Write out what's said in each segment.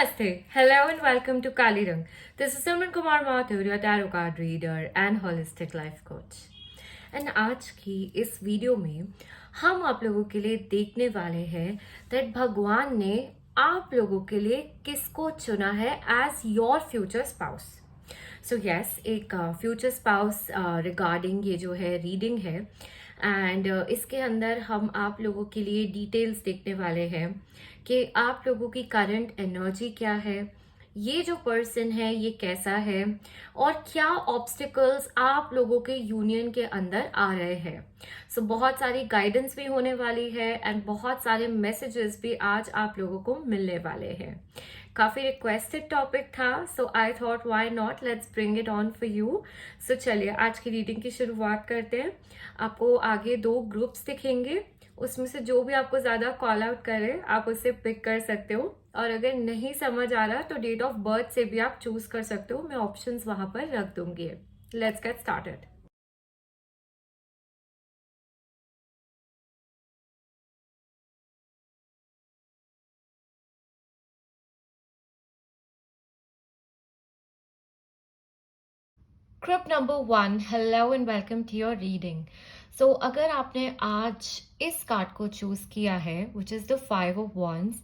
Namaste. Hello and welcome to Kali Rang. This is Simran Kumar Mathur, your tarot card reader and holistic life coach. And आज की इस video में हम आप लोगों के लिए देखने वाले हैं दैट भगवान ने आप लोगों के लिए किसको चुना है as your future spouse. So yes, एक फ्यूचर स्पाउस रिगार्डिंग ये जो है रीडिंग है एंड इसके अंदर हम आप लोगों के लिए डिटेल्स देखने वाले हैं कि आप लोगों की करंट एनर्जी क्या है, ये जो पर्सन है ये कैसा है और क्या ऑब्स्टिकल्स आप लोगों के यूनियन के अंदर आ रहे हैं. सो बहुत सारी गाइडेंस भी होने वाली है एंड बहुत सारे मैसेजेस भी आज आप लोगों को मिलने वाले हैं. काफ़ी रिक्वेस्टेड टॉपिक था, so I thought why not, let's bring it on for you. So चलिए आज की रीडिंग की शुरुआत करते हैं. आपको आगे 2 ग्रुप्स दिखेंगे, उसमें से जो भी आपको ज़्यादा कॉल आउट करे आप उससे पिक कर सकते हो, और अगर नहीं समझ आ रहा तो डेट ऑफ बर्थ से भी आप चूज कर सकते हो. मैं ऑप्शंस वहां पर रख दूंगी. Let's get started. Group number 1, hello and welcome to your reading. So अगर आपने आज इस कार्ड को चूज किया है which is the 5 of wands,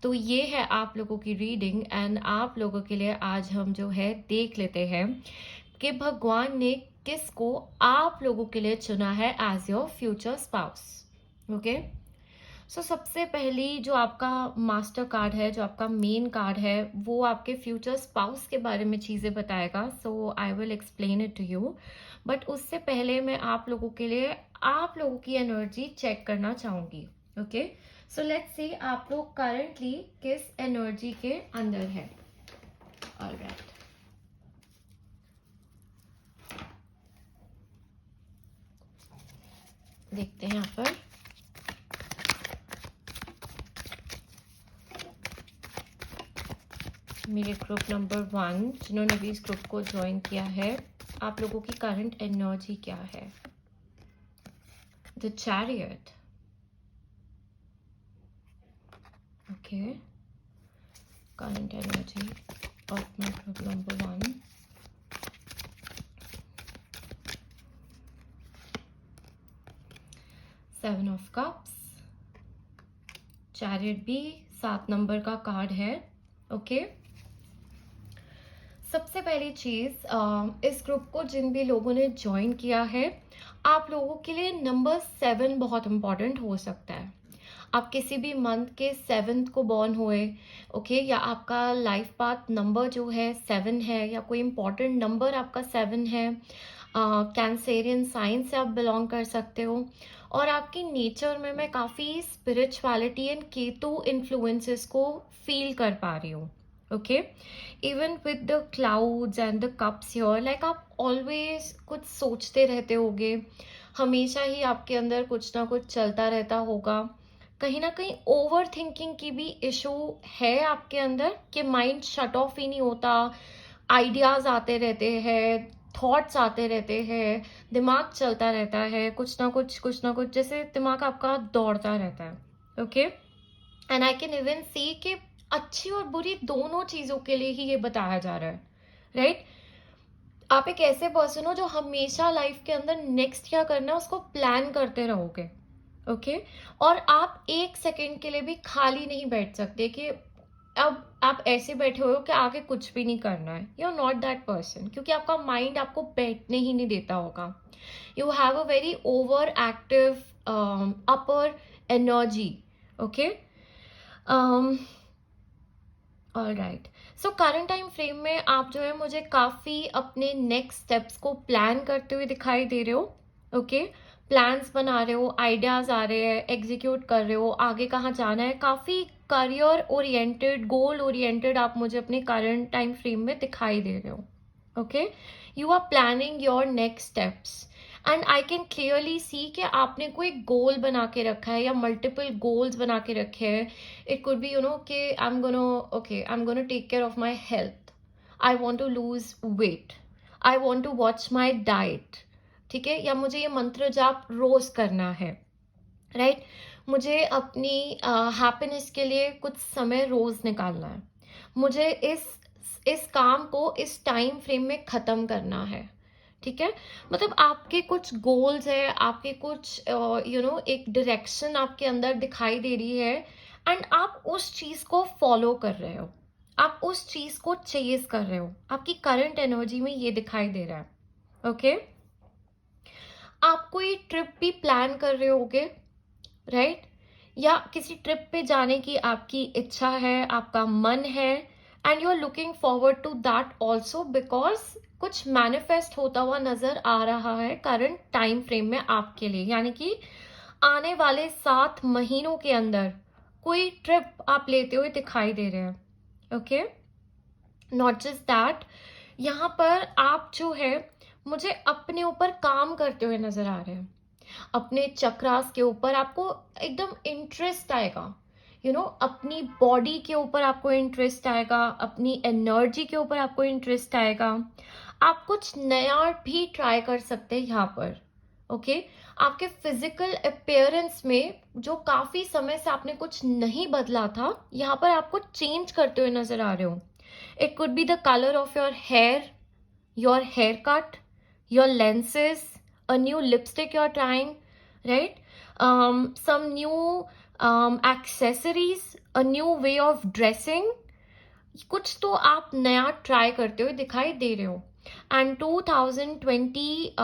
तो ये है आप लोगों की रीडिंग एंड आप लोगों के लिए आज हम जो है देख लेते हैं कि भगवान ने किसको आप लोगों के लिए चुना है as your future spouse. Okay, so सबसे पहली जो आपका मास्टर कार्ड है, जो आपका मेन कार्ड है, वो आपके फ्यूचर स्पाउस के बारे में चीज़ें बताएगा. So I will explain it to you, but उससे पहले मैं आप लोगों के लिए आप लोगों की एनर्जी चेक करना चाहूँगी. ओके, सो लेट्स सी आप लोग करंटली किस एनर्जी के अंदर है. ऑलराइट, देखते हैं यहाँ पर. मेरे ग्रुप नंबर 1 जिन्होंने भी इस ग्रुप को ज्वाइन किया है, आप लोगों की करंट एनर्जी क्या है. The chariot. Okay, current energy of my group number 1. Seven of cups. Chariot भी 7 नंबर का कार्ड है. ओके, सबसे पहली चीज़, इस ग्रुप को जिन भी लोगों ने ज्वाइन किया है, आप लोगों के लिए नंबर 7 बहुत इम्पॉर्टेंट हो सकता है. आप किसी भी मंथ के 7th को बॉर्न हुए, ओके, या आपका लाइफ पाथ नंबर जो है 7 है, या कोई इम्पॉर्टेंट नंबर आपका 7 है, कैंसेरियन साइन से आप बिलोंग कर सकते हो. और आपकी नेचर में मैं काफ़ी स्पिरिचुअलिटी एंड केतु इन्फ्लुएंसेस को फील कर पा रही हूँ. Okay, even with the clouds and the cups here, like आप ऑलवेज कुछ सोचते रहते होगे, हमेशा ही आपके अंदर कुछ ना कुछ चलता रहता होगा. कहीं ना कहीं ओवर थिंकिंग की भी इशू है आपके अंदर, कि माइंड शट ऑफ ही नहीं होता, आइडियाज आते रहते हैं, थॉट्स आते रहते हैं, दिमाग चलता रहता है, कुछ ना कुछ जैसे दिमाग आपका दौड़ता रहता है. Okay, and I can even see कि अच्छी और बुरी दोनों चीज़ों के लिए ही ये बताया जा रहा है. राइट, आप एक ऐसे पर्सन हो जो हमेशा लाइफ के अंदर नेक्स्ट क्या करना है उसको प्लान करते रहोगे. ओके, और आप एक सेकंड के लिए भी खाली नहीं बैठ सकते कि अब आप ऐसे बैठे हुए हो कि आगे कुछ भी नहीं करना है. You are not that person, क्योंकि आपका माइंड आपको बैठने ही नहीं देता होगा. You have a very over active upper energy. Okay, all right. So current time frame में आप जो है मुझे काफ़ी अपने नेक्स्ट स्टेप्स को प्लान करते हुए दिखाई दे रहे हो. ओके, प्लान्स बना रहे हो, आइडियाज़ आ रहे हैं, एग्जीक्यूट कर रहे हो, आगे कहाँ जाना है, काफ़ी करियर ओरिएंटेड, गोल ओरिएंटेड आप मुझे अपने करंट टाइम फ्रेम में दिखाई दे रहे हो. Okay, you are planning your next steps and I can clearly see कि आपने कोई गोल बना के रखा है या मल्टीपल गोल्स बना के रखे हैं. It could be you know कि I am gonna take care of my health, I want to lose weight, I want to watch my diet. ठीक है, या मुझे ये मंत्र जाप रोज करना है. राइट, मुझे अपनी हैप्पीनेस के लिए कुछ समय रोज निकालना है. मुझे इस काम को इस टाइम फ्रेम में ख़त्म करना है, ठीक है? मतलब आपके कुछ गोल्स हैं, आपके कुछ एक डायरेक्शन आपके अंदर दिखाई दे रही है एंड आप उस चीज़ को फॉलो कर रहे हो। आप उस चीज़ को चेज़ कर रहे हो। आपकी करंट एनर्जी में ये दिखाई दे रहा है, ओके? आप कोई ट्रिप भी प्लान कर रहे होगे, राइट? या किसी ट्रिप पे जाने की आपकी इच्छा है, आपका मन है and you are looking forward to that also because कुछ मैनिफेस्ट होता हुआ नजर आ रहा है करंट टाइम फ्रेम में आपके लिए, यानी कि आने वाले 7 महीनों के अंदर कोई ट्रिप आप लेते हुए दिखाई दे रहे हैं, ओके? नॉट जस्ट दैट, यहाँ पर आप जो है मुझे अपने ऊपर काम करते हुए नजर आ रहे हैं। अपने चक्रास के ऊपर आपको एकदम इंटरेस्ट आएगा, अपनी बॉडी के ऊपर आपको इंटरेस्ट आएगा, अपनी एनर्जी के ऊपर आपको इंटरेस्ट आएगा। आप कुछ नया भी ट्राई कर सकते हैं यहाँ पर, ओके? आपके फिजिकल अपीयरेंस में जो काफी समय से आपने कुछ नहीं बदला था, यहाँ पर आपको चेंज करते हुए नजर आ रहे हो। It could be the colour of your hair, your haircut, your lenses, a new lipstick you're trying, right? Some new accessories, a new way of dressing. कुछ तो आप नया ट्राई करते हुए दिखाई दे रहे हो। एंड 2020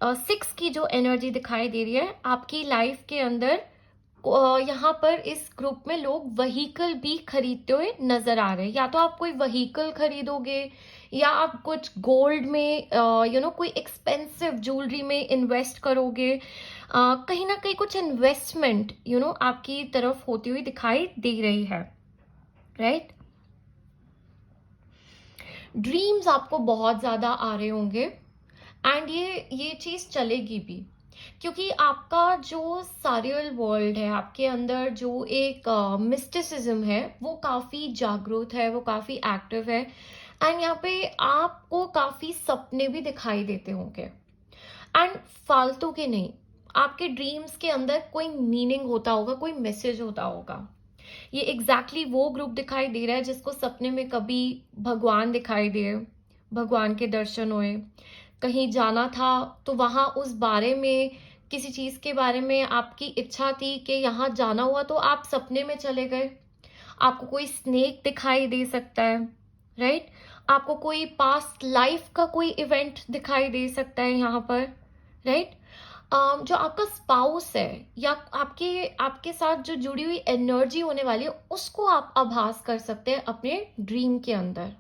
6 की जो एनर्जी दिखाई दे रही है आपकी लाइफ के अंदर, यहाँ पर इस ग्रुप में लोग व्हीकल भी खरीदते हुए नजर आ रहे हैं। या तो आप कोई व्हीकल खरीदोगे या आप कुछ गोल्ड में कोई एक्सपेंसिव ज्वेलरी में इन्वेस्ट करोगे। कहीं ना कहीं कुछ इन्वेस्टमेंट आपकी तरफ होती हुई दिखाई दे रही है, राइट? ड्रीम्स आपको बहुत ज्यादा आ रहे होंगे एंड ये चीज चलेगी भी, क्योंकि आपका जो सारियल वर्ल्ड है, आपके अंदर जो एक मिस्टिसिज्म है, वो काफी जागरूक है, वो काफी एक्टिव है एंड यहाँ पे आपको काफी सपने भी दिखाई देते होंगे एंड फालतू के नहीं। आपके ड्रीम्स के अंदर कोई मीनिंग होता होगा, कोई मैसेज होता होगा। ये एग्जैक्टली वो ग्रुप दिखाई दे रहा है जिसको सपने में कभी भगवान दिखाई दिए, भगवान के दर्शन हुए, कहीं जाना था तो वहां उस बारे में, किसी चीज के बारे में आपकी इच्छा थी कि यहाँ जाना हुआ तो आप सपने में चले गए। आपको कोई स्नेक दिखाई दे सकता है, राइट? आपको कोई पास्ट लाइफ का कोई इवेंट दिखाई दे सकता है यहाँ पर, राइट? जो आपका स्पाउस है या आपके आपके साथ जो जुड़ी हुई एनर्जी होने वाली है, उसको आप आभास कर सकते हैं अपने ड्रीम के अंदर,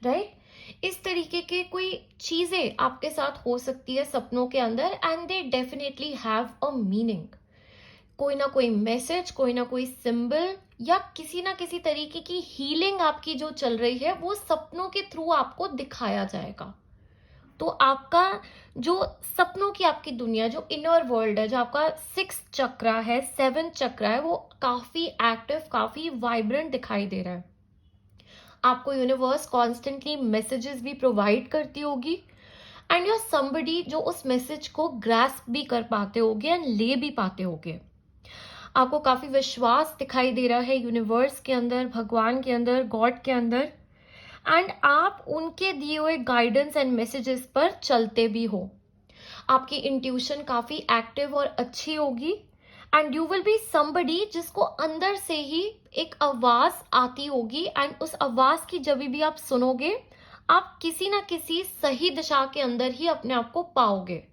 राइट? इस तरीके के कोई चीजें आपके साथ हो सकती है सपनों के अंदर and they definitely have a meaning. कोई ना कोई मैसेज, कोई ना कोई सिंबल या किसी ना किसी तरीके की हीलिंग आपकी जो चल रही है वो सपनों के थ्रू आपको दिखाया जाएगा। तो आपका जो सपनों की आपकी दुनिया, जो इनर वर्ल्ड है, जो आपका 6 चक्रा है, 7 चक्रा है, वो काफी एक्टिव, काफी वाइब्रेंट दिखाई दे रहा है। आपको यूनिवर्स कॉन्स्टेंटली मैसेजेस भी प्रोवाइड करती होगी एंड यू आर समबडी जो उस मैसेज को ग्रास्प भी कर पाते होगे एंड ले भी पाते होगे। आपको काफी विश्वास दिखाई दे रहा है यूनिवर्स के अंदर, भगवान के अंदर, गॉड के अंदर एंड आप उनके दिए हुए गाइडेंस एंड मैसेजेस पर चलते भी हो। आपकी इंट्यूशन काफी एक्टिव और अच्छी होगी and you will be somebody जिसको अंदर से ही एक आवाज आती होगी एंड उस आवाज की जब भी आप सुनोगे, आप किसी ना किसी सही दिशा के अंदर ही अपने आप को पाओगे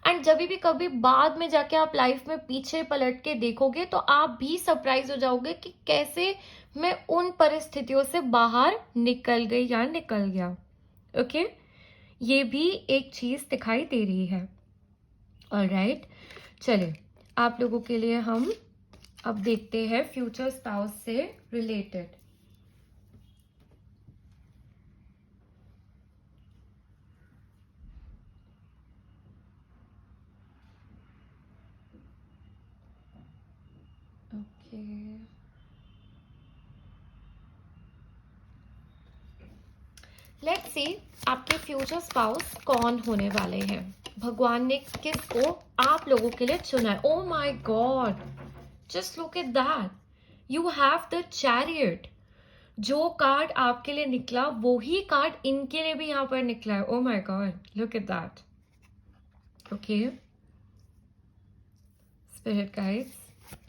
एंड जब भी कभी बाद में जाके आप लाइफ में पीछे पलट के देखोगे तो आप भी सरप्राइज हो जाओगे कि कैसे मैं उन परिस्थितियों से बाहर निकल गई या निकल गया, ओके? ये भी एक चीज दिखाई दे रही है। ऑलराइट, चलिए आप लोगों के लिए हम अब देखते हैं फ्यूचर स्पाउस से रिलेटेड। ओके, लेट्स सी आपके फ्यूचर स्पाउस कौन होने वाले हैं। भगवान ने किसको आप लोगों के लिए चुना है? ओ my God, just look at that, you have the chariot. जो कार्ड आपके लिए निकला वो ही कार्ड इनके लिए भी यहाँ पर निकला है. ओ my God, look at that. Okay, spirit guides,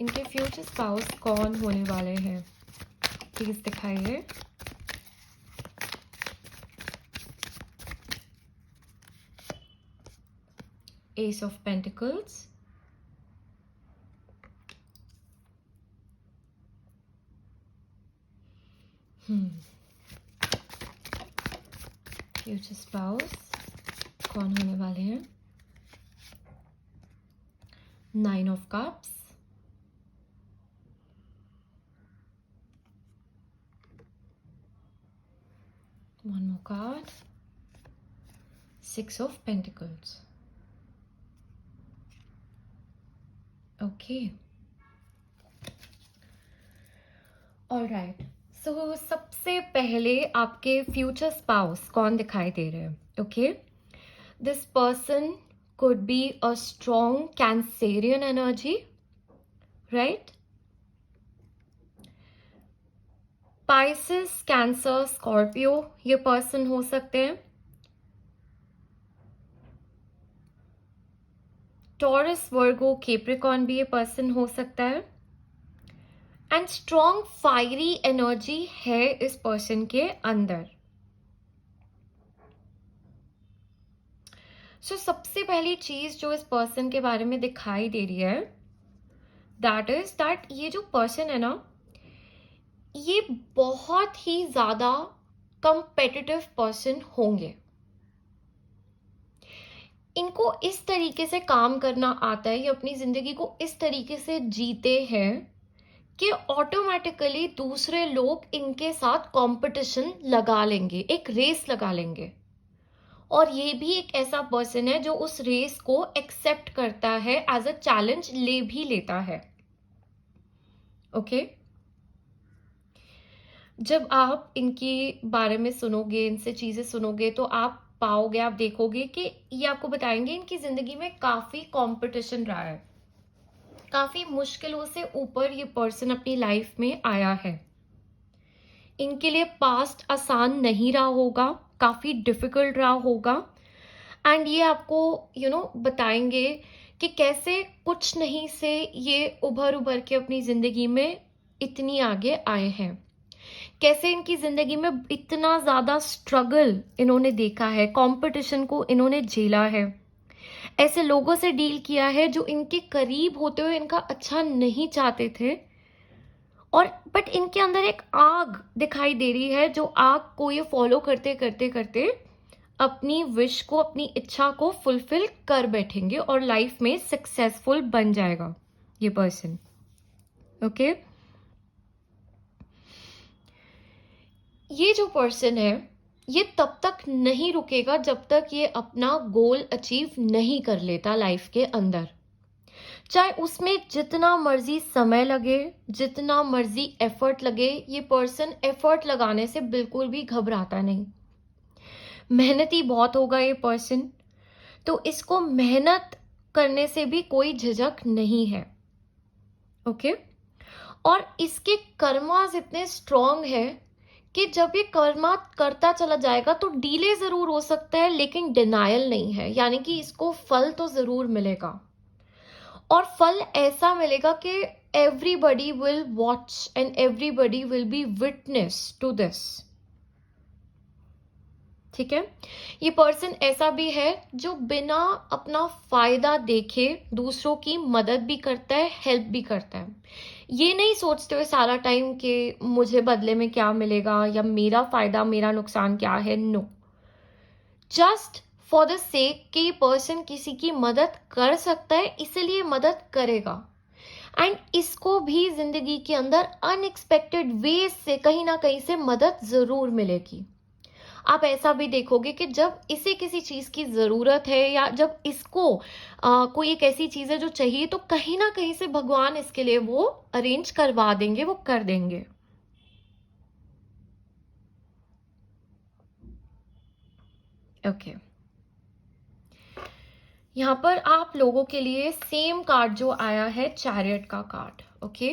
इनके फ्यूचर स्पाउस कौन होने वाले हैं, प्लीज दिखाइए. S of pentacles, future spouse कौन होने वाले हैं. 9 of cups, one more card, 6 of pentacles. Okay, all right. So सबसे पहले आपके फ्यूचर स्पाउस कौन दिखाई दे रहे हैं. Okay, this person could be a strong Cancerian energy, right? Pisces, Cancer, Scorpio ये पर्सन हो सकते हैं. Taurus, Virgo, Capricorn भी ये पर्सन हो सकता है. एंड स्ट्रॉन्ग फायरी एनर्जी है इस पर्सन के अंदर. सो सबसे पहली चीज जो इस पर्सन के बारे में दिखाई दे रही है, दैट इज दैट ये जो पर्सन है ना, ये बहुत ही ज्यादा कंपेटिटिव पर्सन होंगे. इनको इस तरीके से काम करना आता है, ये अपनी जिंदगी को इस तरीके से जीते हैं कि ऑटोमेटिकली दूसरे लोग इनके साथ कंपटीशन लगा लेंगे, एक रेस लगा लेंगे. और ये भी एक ऐसा पर्सन है जो उस रेस को एक्सेप्ट करता है, एज अ चैलेंज ले भी लेता है. ओके, जब आप इनके बारे में सुनोगे, इनसे चीजें सुनोगे, तो आप पाओगे, आप देखोगे कि ये आपको बताएंगे इनकी जिंदगी में काफी कंपटीशन रहा है, काफी मुश्किलों से ऊपर ये पर्सन अपनी लाइफ में आया है. इनके लिए पास्ट आसान नहीं रहा होगा, काफी डिफिकल्ट रहा होगा. एंड ये आपको बताएंगे कि कैसे कुछ नहीं से ये उभर के अपनी जिंदगी में इतनी आगे आए हैं, कैसे इनकी जिंदगी में इतना ज्यादा स्ट्रगल इन्होंने देखा है, कंपटीशन को इन्होंने झेला है, ऐसे लोगों से डील किया है जो इनके करीब होते हुए इनका अच्छा नहीं चाहते थे. और बट इनके अंदर एक आग दिखाई दे रही है, जो आग को ये फॉलो करते करते करते अपनी विश को, अपनी इच्छा को फुलफिल कर बैठेंगे और लाइफ में सक्सेसफुल बन जाएगा ये पर्सन. ओके, ये जो पर्सन है ये तब तक नहीं रुकेगा जब तक ये अपना गोल अचीव नहीं कर लेता लाइफ के अंदर. चाहे उसमें जितना मर्जी समय लगे, जितना मर्जी एफर्ट लगे, ये पर्सन एफर्ट लगाने से बिल्कुल भी घबराता नहीं. मेहनती बहुत होगा ये पर्सन, तो इसको मेहनत करने से भी कोई झिझक नहीं है. ओके, और इसके कर्मास इतने स्ट्रॉन्ग है कि जब ये कर्मा करता चला जाएगा तो डिले जरूर हो सकता है, लेकिन डिनायल नहीं है. यानी कि इसको फल तो जरूर मिलेगा, और फल ऐसा मिलेगा कि everybody will watch and everybody will be witness to this. ठीक है, ये पर्सन ऐसा भी है जो बिना अपना फायदा देखे दूसरों की मदद भी करता है, हेल्प भी करता है. ये नहीं सोचते हुए सारा टाइम कि मुझे बदले में क्या मिलेगा या मेरा फायदा मेरा नुकसान क्या है. No, just for the sake कि ये पर्सन किसी की मदद कर सकता है, इसलिए मदद करेगा. एंड इसको भी जिंदगी के अंदर अनएक्सपेक्टेड वेज से कहीं ना कहीं से मदद जरूर मिलेगी. आप ऐसा भी देखोगे कि जब इसे किसी चीज की जरूरत है, या जब इसको कोई एक ऐसी चीज है जो चाहिए, तो कहीं ना कहीं से भगवान इसके लिए वो अरेंज करवा देंगे, वो कर देंगे. ओके, यहाँ पर आप लोगों के लिए सेम कार्ड जो आया है, चैरियट का कार्ड. ओके,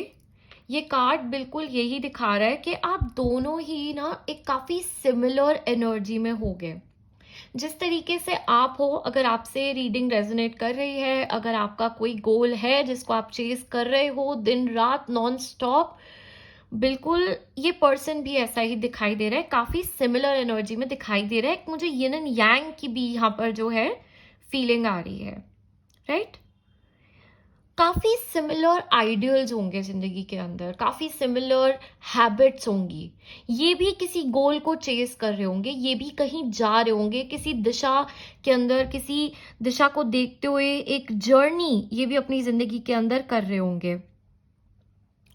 ये कार्ड बिल्कुल यही दिखा रहा है कि आप दोनों ही ना एक काफ़ी सिमिलर एनर्जी में होगे। जिस तरीके से आप हो, अगर आपसे रीडिंग रेजोनेट कर रही है, अगर आपका कोई गोल है जिसको आप चेज कर रहे हो दिन रात नॉन स्टॉप, बिल्कुल ये पर्सन भी ऐसा ही दिखाई दे रहा है, काफ़ी सिमिलर एनर्जी में दिखाई दे रहा है। मुझे यिन एंड यांग की भी यहाँ पर जो है फीलिंग आ रही है, राइट? काफ़ी सिमिलर आइडियल्स होंगे ज़िंदगी के अंदर, काफ़ी सिमिलर हैबिट्स होंगी। ये भी किसी गोल को चेस कर रहे होंगे, ये भी कहीं जा रहे होंगे, किसी दिशा के अंदर, किसी दिशा को देखते हुए एक जर्नी ये भी अपनी ज़िंदगी के अंदर कर रहे होंगे।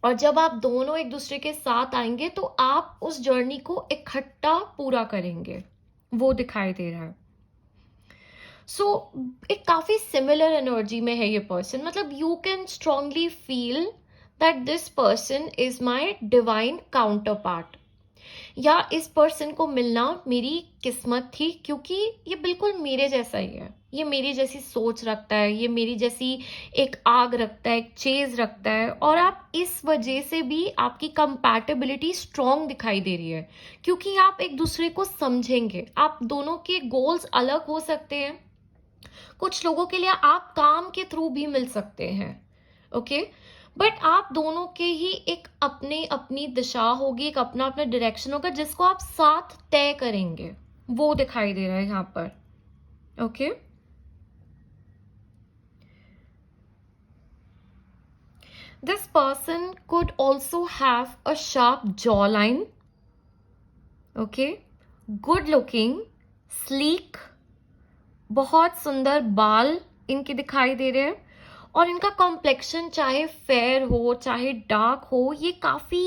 और जब आप दोनों एक दूसरे के साथ आएंगे तो आप उस जर्नी को इकट्ठा पूरा करेंगे, वो दिखाई दे रहा है। सो एक काफ़ी सिमिलर एनर्जी में है ये पर्सन, मतलब you can strongly feel that this person is my divine counter part, या इस पर्सन को मिलना मेरी किस्मत थी, क्योंकि ये बिल्कुल मेरे जैसा ही है, ये मेरी जैसी सोच रखता है, ये मेरी जैसी एक आग रखता है, एक चेज रखता है, और आप इस वजह से भी आपकी कंपैटिबिलिटी स्ट्रांग दिखाई दे रही है, क्योंकि आप एक दूसरे को समझेंगे। आप दोनों के गोल्स अलग हो सकते हैं, कुछ लोगों के लिए आप काम के थ्रू भी मिल सकते हैं, ओके, बट आप दोनों के ही एक अपने अपनी दिशा होगी, एक अपना अपना डायरेक्शन होगा जिसको आप साथ तय करेंगे, वो दिखाई दे रहा है यहाँ पर, okay. This person could also have a sharp jaw line, okay, good looking, sleek, बहुत सुंदर बाल इनके दिखाई दे रहे हैं, और इनका कॉम्प्लेक्शन चाहे फेयर हो चाहे डार्क हो, ये काफ़ी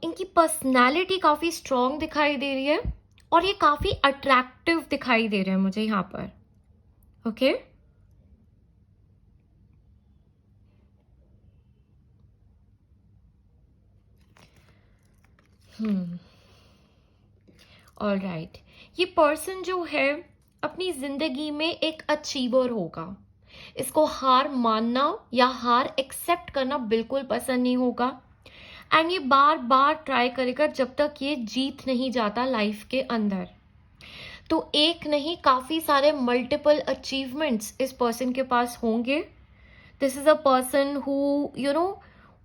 इनकी पर्सनैलिटी काफ़ी स्ट्रॉन्ग दिखाई दे रही है, और ये काफ़ी अट्रैक्टिव दिखाई दे रहे हैं मुझे यहाँ पर, ओके। ऑलराइट, ये पर्सन जो है अपनी जिंदगी में एक अचीवर होगा, इसको हार मानना या हार एक्सेप्ट करना बिल्कुल पसंद नहीं होगा, एंड ये बार बार ट्राई करेगा जब तक ये जीत नहीं जाता लाइफ के अंदर। तो एक नहीं, काफ़ी सारे मल्टीपल अचीवमेंट्स इस पर्सन के पास होंगे। This is a person who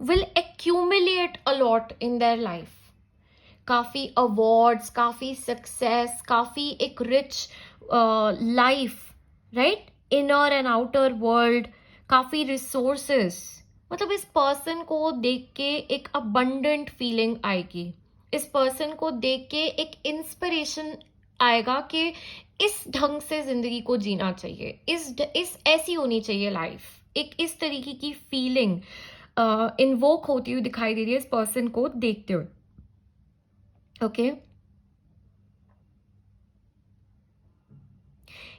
will accumulate a lot in their life, काफ़ी अवार्ड्स, काफ़ी सक्सेस, काफ़ी एक rich life, right, inner and outer world, काफ़ी रिसोर्सेस, मतलब इस पर्सन को देख के एक अबंडेंट फीलिंग आएगी, इस पर्सन को देख के एक इंस्पिरेशन आएगा कि इस ढंग से जिंदगी को जीना चाहिए, इस ऐसी होनी चाहिए लाइफ, एक इस तरीके की फीलिंग इन्वोक होती हुई दिखाई दे रही है इस पर्सन को देखते हुए, ओके।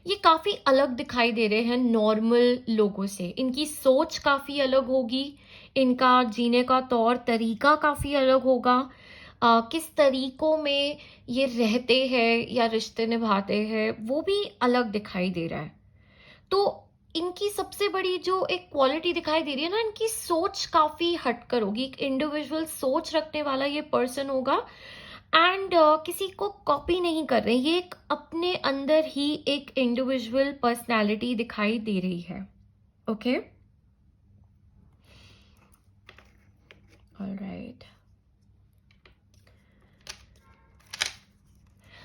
ये काफ़ी अलग दिखाई दे रहे हैं नॉर्मल लोगों से, इनकी सोच काफ़ी अलग होगी, इनका जीने का तौर तरीका काफ़ी अलग होगा, किस तरीकों में ये रहते हैं या रिश्ते निभाते हैं वो भी अलग दिखाई दे रहा है। तो इनकी सबसे बड़ी जो एक क्वालिटी दिखाई दे रही है ना, इनकी सोच काफ़ी हटकर होगी, एक इंडिविजुअल सोच रखने वाला ये पर्सन होगा, एंड किसी को कॉपी नहीं कर रहे, ये एक अपने अंदर ही एक इंडिविजुअल पर्सनालिटी दिखाई दे रही है, okay, alright.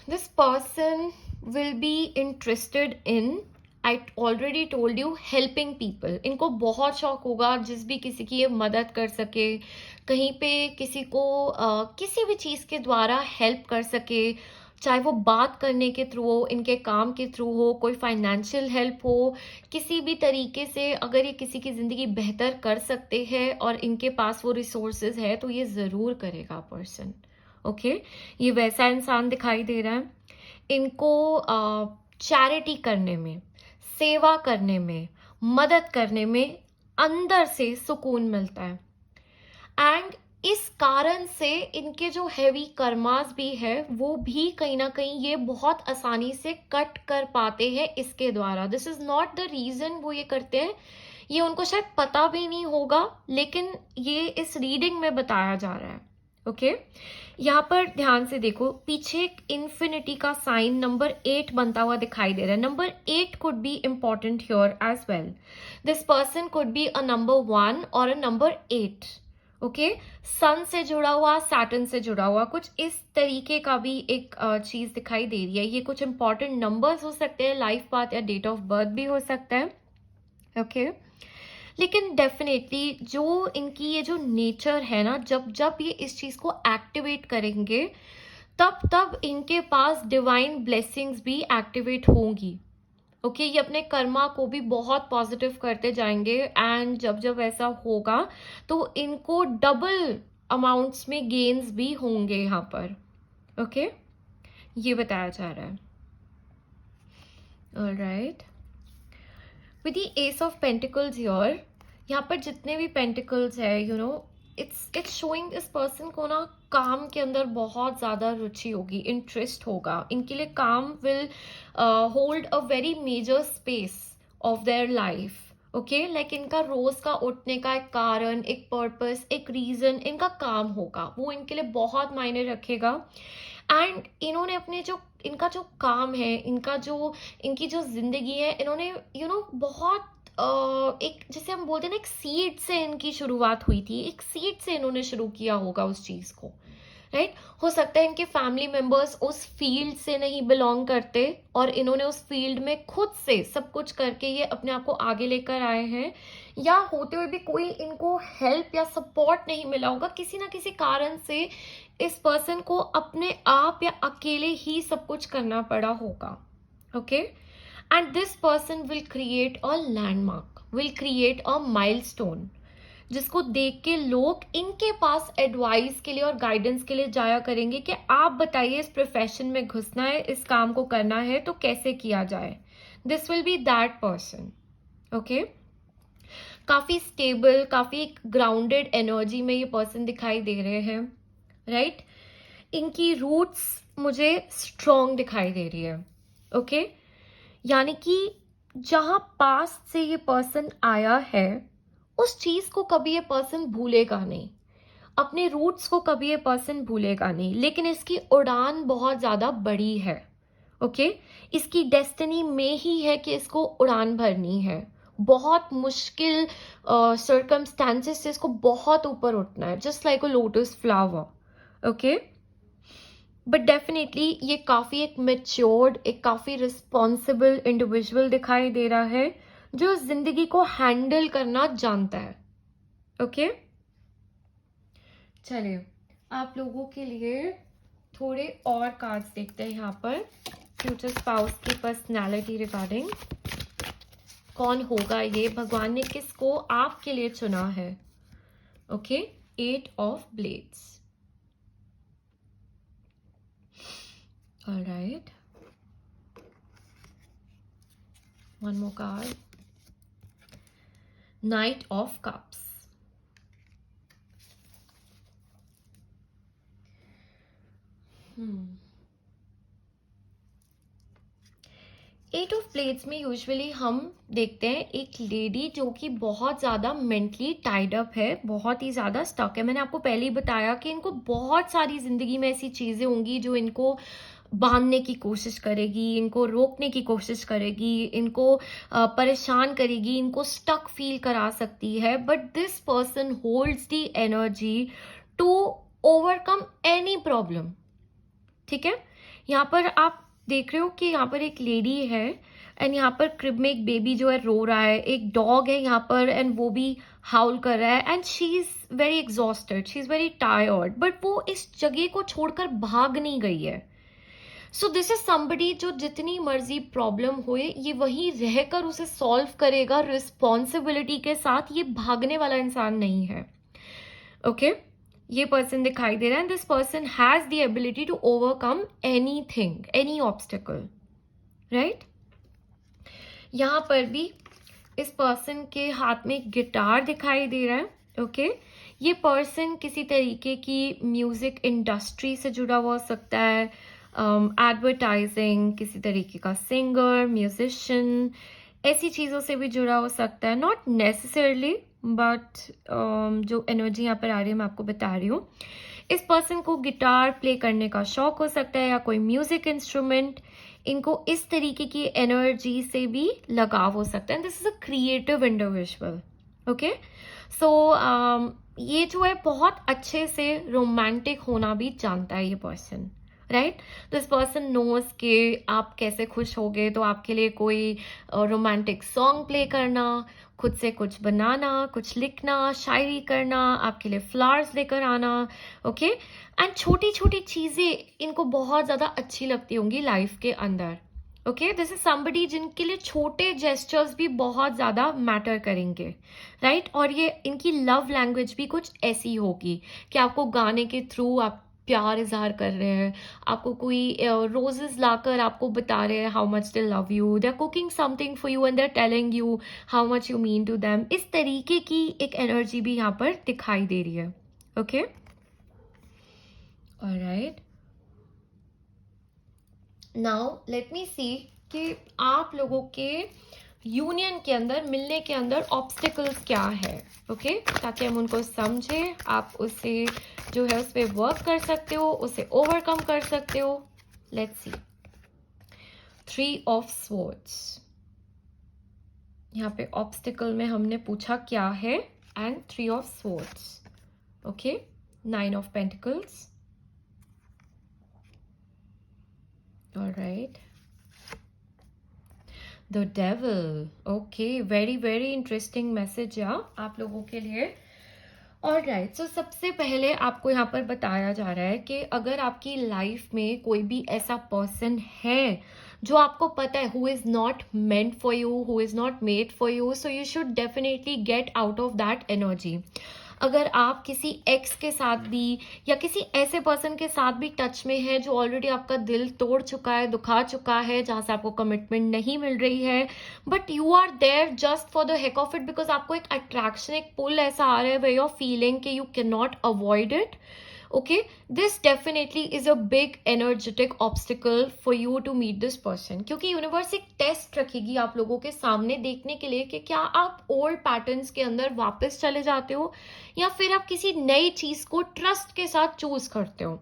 This person will be interested in, I already told you, helping people. इनको बहुत शौक होगा जिस भी किसी की ये मदद कर सके, कहीं पे किसी को किसी भी चीज़ के द्वारा हेल्प कर सके, चाहे वो बात करने के थ्रू हो, इनके काम के थ्रू हो, कोई फाइनेंशियल हेल्प हो, किसी भी तरीके से अगर ये किसी की ज़िंदगी बेहतर कर सकते हैं और इनके पास वो रिसोर्सेज है तो ये ज़रूर करेगा पर्सन, ओके। ये वैसा इंसान दिखाई दे रहा है, इनको चैरिटी करने में, सेवा करने में, मदद करने में अंदर से सुकून मिलता है, एंड इस कारण से इनके जो हैवी कर्मास भी है वो भी कहीं ना कहीं ये बहुत आसानी से कट कर पाते हैं इसके द्वारा। This is not the reason वो ये करते हैं, ये उनको शायद पता भी नहीं होगा, लेकिन ये इस रीडिंग में बताया जा रहा है। ओके, यहाँ पर ध्यान से देखो, पीछे एक इन्फिनिटी का साइन नंबर 8 बनता हुआ दिखाई दे रहा है। Number 8 could be important here as well. This person could be a number 1 और अ नंबर 8। ओके, सन से जुड़ा हुआ, सैटर्न से जुड़ा हुआ, कुछ इस तरीके का भी एक चीज दिखाई दे रही है। ये कुछ इंपॉर्टेंट नंबर्स हो सकते हैं, लाइफ पाथ या डेट ऑफ बर्थ भी हो सकता है। ओके, लेकिन डेफिनेटली जो इनकी ये जो नेचर है ना, जब जब ये इस चीज को एक्टिवेट करेंगे, तब तब इनके पास डिवाइन ब्लेसिंग्स भी एक्टिवेट होंगी। ओके, ये अपने कर्मा को भी बहुत पॉजिटिव करते जाएंगे, एंड जब जब ऐसा होगा तो इनको डबल अमाउंट्स में गेन्स भी होंगे यहाँ पर। ओके, ये बताया जा रहा है। Alright, with the S of pentacles here, यहाँ पर जितने भी पेंटिकल्स है, यू नो, इट्स शोइंग इस पर्सन को ना काम के अंदर बहुत ज़्यादा रुचि होगी, इंटरेस्ट होगा। इनके लिए काम will hold a very major space of their life. Okay, like इनका रोज का उठने का एक कारण, एक पर्पस, एक रीजन इनका काम होगा, वो इनके लिए बहुत मायने रखेगा। एंड इन्होंने अपने जो इनका जो काम है, इनका जो इनकी जो जिंदगी है, इन्होंने बहुत एक, जैसे हम बोलते हैं ना, एक सीड से इनकी शुरुआत हुई थी, एक सीड से इन्होंने शुरू किया होगा उस चीज को। राइट, हो सकता है इनके फैमिली मेंबर्स उस फील्ड से नहीं बिलोंग करते और इन्होंने उस फील्ड में खुद से सब कुछ करके ये अपने आप को आगे लेकर आए हैं, या होते हुए भी कोई इनको हेल्प या सपोर्ट नहीं मिला होगा, किसी ना किसी कारण से इस पर्सन को अपने आप या अकेले ही सब कुछ करना पड़ा होगा। Okay, and this person will create a landmark, will create a milestone, जिसको देख के लोग इनके पास एडवाइस के लिए और गाइडेंस के लिए जाया करेंगे कि आप बताइए, इस प्रोफेशन में घुसना है, इस काम को करना है तो कैसे किया जाए। This will be that person. Okay, काफी स्टेबल, काफी ग्राउंडेड एनर्जी में ये पर्सन दिखाई दे रहे हैं। राइट, इनकी रूट्स मुझे स्ट्रॉन्ग दिखाई दे रही है। ओके, यानी कि जहां पास्ट से ये पर्सन आया है, उस चीज को कभी ये पर्सन भूलेगा नहीं, अपने रूट्स को कभी ये पर्सन भूलेगा नहीं, लेकिन इसकी उड़ान बहुत ज्यादा बड़ी है। ओके, इसकी डेस्टिनी में ही है कि इसको उड़ान भरनी है, बहुत मुश्किल सर्कमस्टेंसेस से इसको बहुत ऊपर उठना है, just like a lotus flower. Okay, but definitely ये काफी एक मेच्योर्ड, एक काफी रिस्पॉन्सिबल इंडिविजुअल दिखाई दे रहा है, जो जिंदगी को हैंडल करना जानता है। ओके, चलिए आप लोगों के लिए थोड़े और कार्ड्स देखते हैं यहाँ पर, फ्यूचर स्पाउस की पर्सनालिटी रिगार्डिंग। कौन होगा ये, भगवान ने किसको आपके लिए चुना है। Okay, 8 of blades. Alright, one more card, Knight of Cups. Eight of plates में यूजुअली हम देखते हैं एक लेडी जो कि बहुत ज़्यादा मेंटली टाइड अप है, बहुत ही ज़्यादा स्टक है। मैंने आपको पहले ही बताया कि इनको बहुत सारी ज़िंदगी में ऐसी चीज़ें होंगी जो इनको बांधने की कोशिश करेगी, इनको रोकने की कोशिश करेगी, इनको परेशान करेगी, इनको स्टक फील करा सकती है। But this person holds the energy to overcome any problem. ठीक है, यहाँ पर आप देख रहे हो कि यहाँ पर एक लेडी है, एंड यहाँ पर क्रिब में एक बेबी जो है रो रहा है, एक डॉग है यहाँ पर एंड वो भी हाउल कर रहा है, and she is very exhausted, she is very tired, but वो इस जगह को छोड़कर भाग नहीं गई है। सो दिस इज समबडी जो जितनी मर्जी प्रॉब्लम होए, ये वहीं रहकर उसे सॉल्व करेगा रिस्पॉन्सिबिलिटी के साथ, ये भागने वाला इंसान नहीं है। ओके, ये पर्सन दिखाई दे रहा है, this person has the ability to overcome anything, any obstacle. Right, यहाँ पर भी इस पर्सन के हाथ में गिटार दिखाई दे रहा है। ओके, ये पर्सन किसी तरीके की म्यूजिक इंडस्ट्री से जुड़ा हुआ हो सकता है, एडवर्टाइजिंग, किसी तरीके का सिंगर, म्यूजिशियन, ऐसी चीज़ों से भी जुड़ा हो सकता है, नॉट नेसेसरली, बट जो एनर्जी यहाँ पर आ रही है मैं आपको बता रही हूँ। इस पर्सन को गिटार प्ले करने का शौक हो सकता है या कोई म्यूजिक इंस्ट्रूमेंट, इनको इस तरीके की एनर्जी से भी लगाव हो सकता है। This is a creative individual. Okay, so ये जो है बहुत अच्छे से रोमांटिक होना भी जानता है ये person, right. This person knows कि आप कैसे खुश होगे, तो आपके लिए कोई रोमांटिक सॉन्ग प्ले करना, खुद से कुछ बनाना, कुछ लिखना, शायरी करना, आपके लिए फ्लावर्स लेकर आना, ओके। एंड छोटी छोटी चीज़ें इनको बहुत ज़्यादा अच्छी लगती होंगी लाइफ के अंदर। ओके, दिस इज समबडी जिनके लिए छोटे जेस्चर्स भी बहुत ज़्यादा मैटर करेंगे, राइट। और ये इनकी लव लैंग्वेज भी कुछ ऐसी होगी कि आपको गाने के थ्रू आप प्यार इजहार कर रहे हैं, आपको कोई रोजेस लाकर आपको बता रहे हैं how much they love you, they are cooking something for you and they are telling you how much you mean to them. इस तरीके की एक एनर्जी भी यहाँ पर दिखाई दे रही है। Okay, alright, now let me see कि आप लोगों के यूनियन के अंदर, मिलने के अंदर ऑब्स्टिकल्स क्या है। ओके, ताकि हम उनको समझें, आप उसे जो है उस पर वर्क कर सकते हो, उसे ओवरकम कर सकते हो। लेट्स सी, 3 ऑफ स्वॉर्ड्स, यहाँ पे ऑब्स्टिकल में हमने पूछा क्या है, and 3 of swords. Okay, 9 of pentacles, alright, the devil. Okay, very very interesting message आप लोगों के लिए। ऑलराइट, सो सबसे पहले आपको यहाँ पर बताया जा रहा है कि अगर आपकी लाइफ में कोई भी ऐसा पर्सन है जो आपको पता है who is not meant for you, who is not made for you, so you should definitely get out of that energy. अगर आप किसी एक्स के साथ भी या किसी ऐसे पर्सन के साथ भी टच में है जो ऑलरेडी आपका दिल तोड़ चुका है, दुखा चुका है, जहाँ से आपको कमिटमेंट नहीं मिल रही है, but you are there just for the heck of it, because आपको एक अट्रैक्शन, एक पुल ऐसा आ रहा है वे ऑफ फीलिंग कि you can not avoid it. Okay, this definitely is a big energetic obstacle for you to meet this person, क्योंकि universe एक टेस्ट रखेगी आप लोगों के सामने देखने के लिए कि क्या आप ओल्ड पैटर्न्स के अंदर वापस चले जाते हो या फिर आप किसी नई चीज को ट्रस्ट के साथ चूज करते हो।